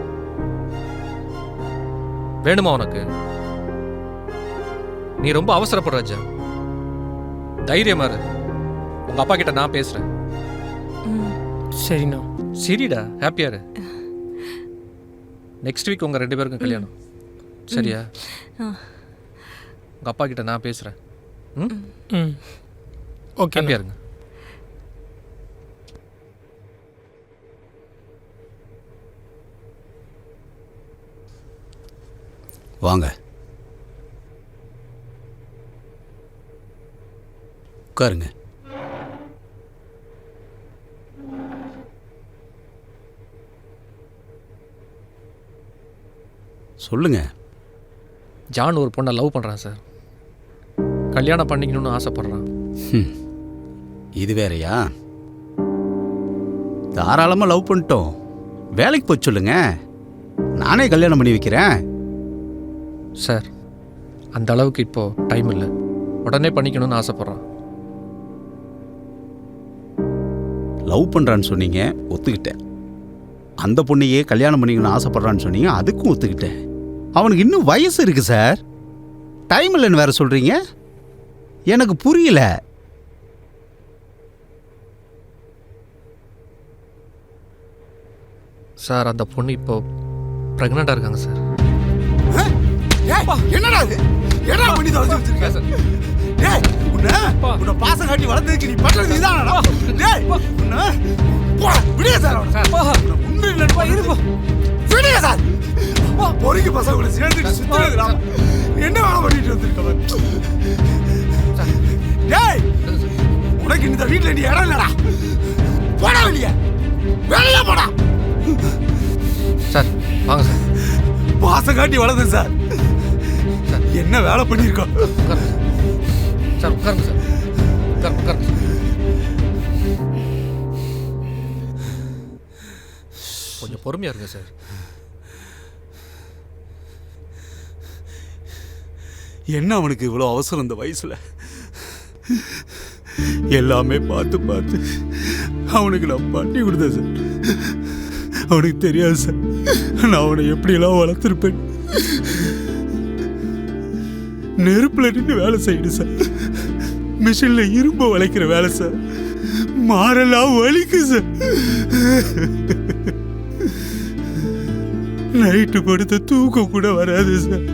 வேணுமா உனக்கு? நீ ரொம்ப அவசரப்படுற ராஜா. தைரியமா இரு, உங்க அப்பா கிட்ட நான் பேசுறேன். சரிண்ணா. சரிடா, ஹாப்பியா இரு. நெக்ஸ்ட் வீக் உங்க 2 பேருக்கும் கல்யாணம், சரியா? உங்க அப்பா கிட்ட நான் பேசுறேன். ஓகே, ஹாப்பியா இருங்க. வாங்க உட்காருங்க. சொல்லுங்க. ஜான் ஒரு பொண்ணை லவ் பண்ணுறான் சார். கல்யாணம் பண்ணிக்கணும்னு ஆசைப்படுறான். இது வேறையா? தாராளமாக லவ் பண்ணிட்டோம், வேலைக்கு போய் சொல்லுங்க, நானே கல்யாணம் பண்ணி வைக்கிறேன். சார் அந்த அளவுக்கு இப்போ டைம் இல்லை, உடனே பண்ணிக்கணும்னு ஆசைப்படுறான். லவ் பண்ணுறான்னு சொன்னீங்க, ஒத்துக்கிட்டேன். அந்த பொண்ணையே கல்யாணம் பண்ணிக்கணும்னு ஆசைப்படுறான்னு சொன்னீங்க, அதுக்கும் ஒத்துக்கிட்டேன். அவனுக்கு இன்னும் வயசு இருக்குது சார், டைம் இல்லைன்னு வேற சொல்கிறீங்க. எனக்கு புரியல. சார் அந்த பொண்ணு இப்போ ப்ரெக்னெண்ட்டாக இருக்காங்க சார். என்னடா இது? என்னடா பண்ணி தொலைச்சு வச்சிருக்க சார்? டேய் உன்னை பாசம் காட்டி வளர்த்ததுக்கு நீ பண்றது இதானடா? டேய் உன்னை விடுங்க சார். உண்மை இல்லைன்னு இருப்போம். விடுங்க சார். பொறுக்கி பசங்க கூட சேர்ந்துட்டு சுத்துறதுடா. என்ன வேலை பண்ணிட்டு வந்திருக்க? டேய் உனக்கு இந்த வீட்டில் நீ இடம் இல்லடா. போடா வெளியே. வெளியே போடா. சார் வாங்க சார். பாசம் காட்டி வளர்ந்து சார். என்ன வேலை பண்ணியிருக்கோம்? சார் உட்காருங்க சார். உட்காருங்க. கொஞ்சம் பொறுமையாக இருங்க சார். என்ன அவனுக்கு இவ்வளோ அவசரம் இந்த வயசுல? எல்லாமே பார்த்து பார்த்து அவனுக்கு நான் பண்ணி கொடுத்தேன் சார். அவனுக்கு தெரியாது சார் நான் அவனை எப்படியெல்லாம் வளர்த்துருப்பேன். நெருப்புல நின்று வேலை செய்யணும் சார். மிஷின்ல இரும்பு வளைக்கிற வேலை சார். மாறெல்லாம் வலிக்கு சார். நைட்டு படுத்த தூக்கம் கூட வராது சார்.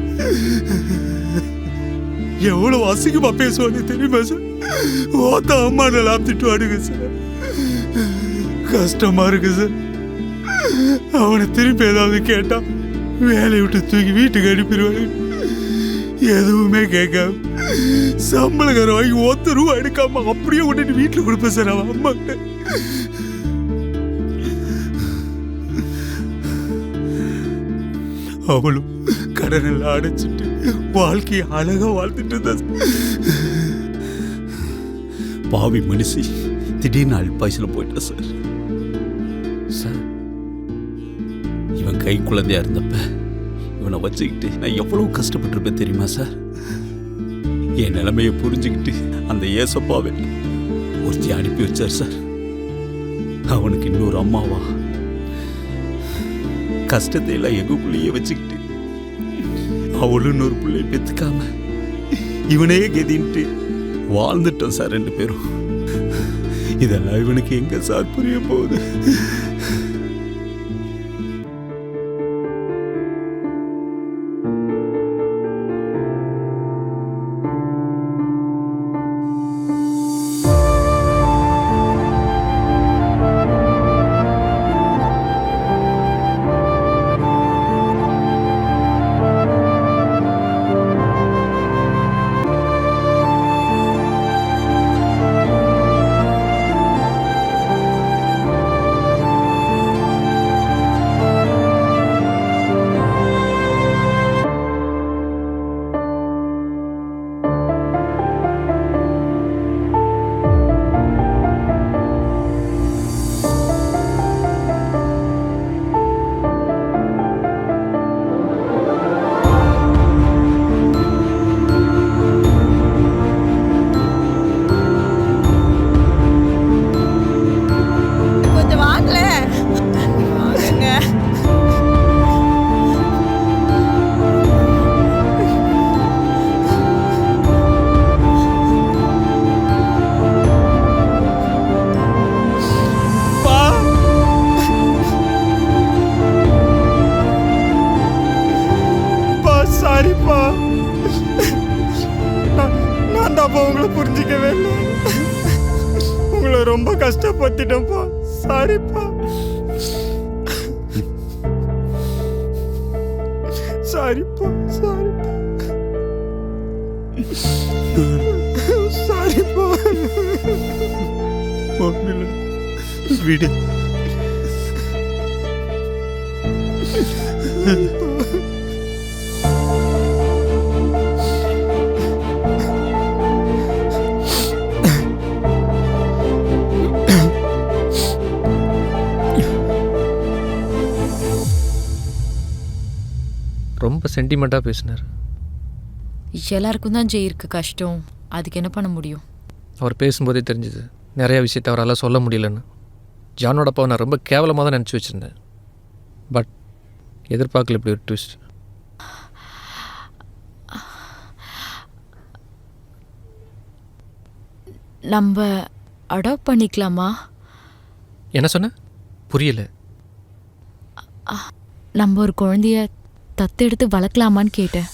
எவ்வளவு அசிங்கமா பேசுவாங்க தெரியுமா சார்? ஓத்த அம்மா நல்லா திட்டுவாடுங்க சார். கஷ்டமா இருக்கு சார். அவனை திருப்பி ஏதாவது கேட்டா வேலையை விட்டு தூக்கி வீட்டுக்கு அனுப்பிடுவாங்க. எதுவுமே கேட்காம சம்பளக்கார வாங்கி ஒத்த ரூபா எடுக்காம அப்படியே உடனே வீட்டுல கொடுப்பேன் சார் அவன் அம்மா கிட்ட. அவளும் கடனெல்லாம் அடைச்சிட்டு வாழ்க்கையை அழகா வாழ்ந்துட்டு இருந்தா. பாவி மனுஷி திடீர்னு அல்பாயுசுல போயிட்டா சார். சார் இவன் கை குழந்தையா இருந்தப்ப இவனை வச்சுக்கிட்டு நான் எவ்வளவு கஷ்டப்பட்டிருப்பேன் தெரியுமா சார்? என் நிலைமையை புரிஞ்சுக்கிட்டு அந்த ஏசப்பாவை ஒருத்தி அனுப்பி வச்சார் சார். அவனுக்கு இன்னொரு அம்மாவா கஷ்டத்தை எல்லாம் எங்குள்ளேயே வச்சுக்கிட்டு அவளும் இன்னொரு பிள்ளையை பெற்றுக்காம இவனே கெதின்ட்டு வாழ்ந்துட்டோம் சார் 2 பேரும். இதெல்லாம் இவனுக்கு எங்க சார் புரிய போகுது? உங்களை புரிஞ்சிக்கவே இல்லை. உங்களை ரொம்ப கஷ்டப்பட்டுட்டேன்ப்பா. சாரிப்பா. சாரிப்பா. சாரிப்பா. விடு. ரொம்ப சென்டிமெண்ட்டாக பேசினார். எல்லாருக்கும் தான் ஜெயிருக்கு கஷ்டம். அதுக்கு என்ன பண்ண முடியும்? அவர் பேசும்போதே தெரிஞ்சுது நிறைய விஷயத்தை அவரால் சொல்ல முடியலன்னு. ஜானோட அப்பாவை நான் ரொம்ப கேவலமாக தான் நினச்சி வச்சுருந்தேன். பட் எதிர்பார்க்கல இப்படி ஒரு ட்விஸ்ட். நம்ம அடாப்ட் பண்ணிக்கலாமா? என்ன சொன்ன? புரியல. நம்ம ஒரு குழந்தைய தத்தெடுத்து வளர்க்கலாமான்னு கேட்டேன்.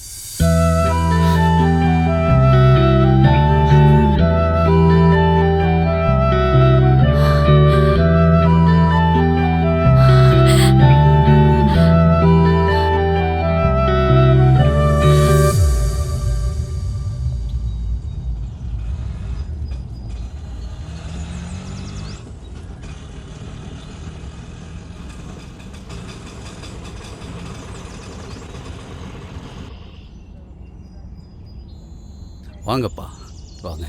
வாங்கப்பா வாங்க.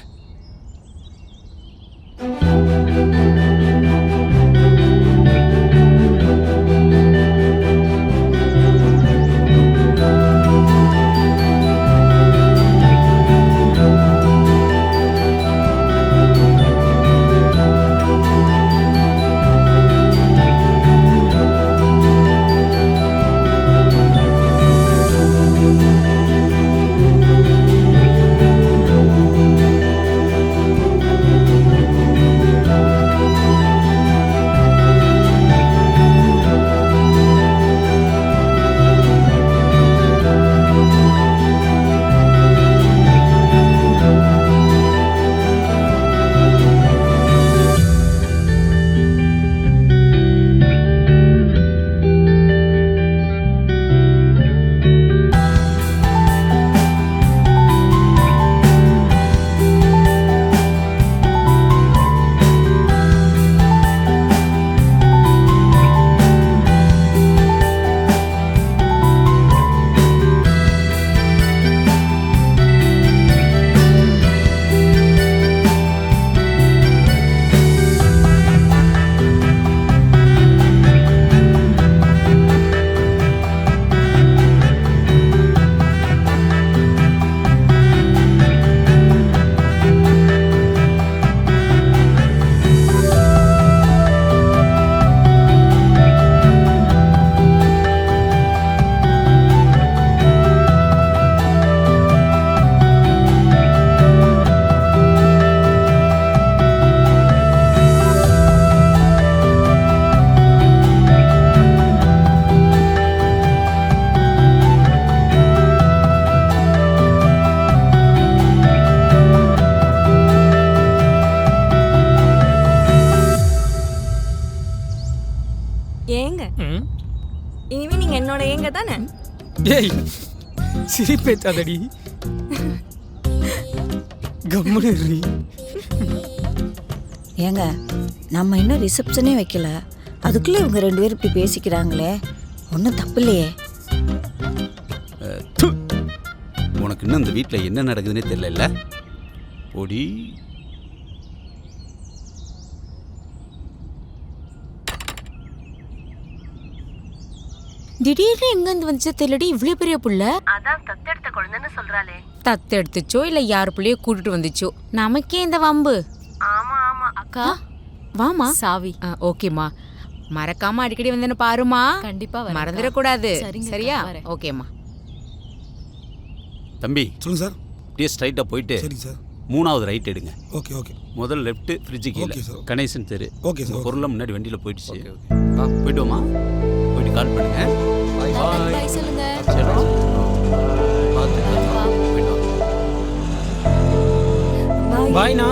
ஏங்க இனிமே நீங்க என்னோட ஏங்க தானே? ஏய் சிரிப்பேத்தாதடி, கம்முனு இரு. ஏங்க நம்ம இன்னும் ரிசப்ஷனே வைக்கல, அதுக்குள்ளே இவங்க 2 பேரும் இப்படி பேசிக்கிறாங்களே, ஒன்றும் தப்பு இல்லையே. உனக்கு இன்னும் இந்த வீட்டில் என்ன நடக்குதுன்னே தெரியல. ஓடி திடீர்னு எங்கேருந்து வந்துச்சு தெரியலடி, இவ்வளோ பெரிய புள்ள. அதான் தத்தெடுத்த குழந்தைன்னு சொல்றாளே. தத்தெடுத்துச்சோ இல்லை யார் பிள்ளையோ கூட்டிட்டு வந்துச்சோ, நமக்கே இந்த வம்பு. ஆமா ஆமா அக்கா வாமா. சாவி. ஓகேம்மா, மறக்காம அடிக்கடி வந்தேன்னு பாருமா. கண்டிப்பா மறந்துடக்கூடாது. சரியா? ஓகேம்மா. தம்பி சொல்லுங்க சார். அப்படியே ஸ்ட்ரைட்டாக போயிட்டு சரிங்க சார். 3வது ரைட் எடுங்க. Okay okay. முதல் லெஃப்ட் ஃப்ரிட்ஜு கீழே ஓகே சார். கணேசன் தெரு. Okay sir. பொருளாக முன்னாடி வண்டியில் போயிடுச்சு. போயிட்டோமா? போயிட்டு கால் பண்ணுங்க. பாய் சொல்லுங்க. சரி பார்த்து போயிட்டு பாய்ண்ணா.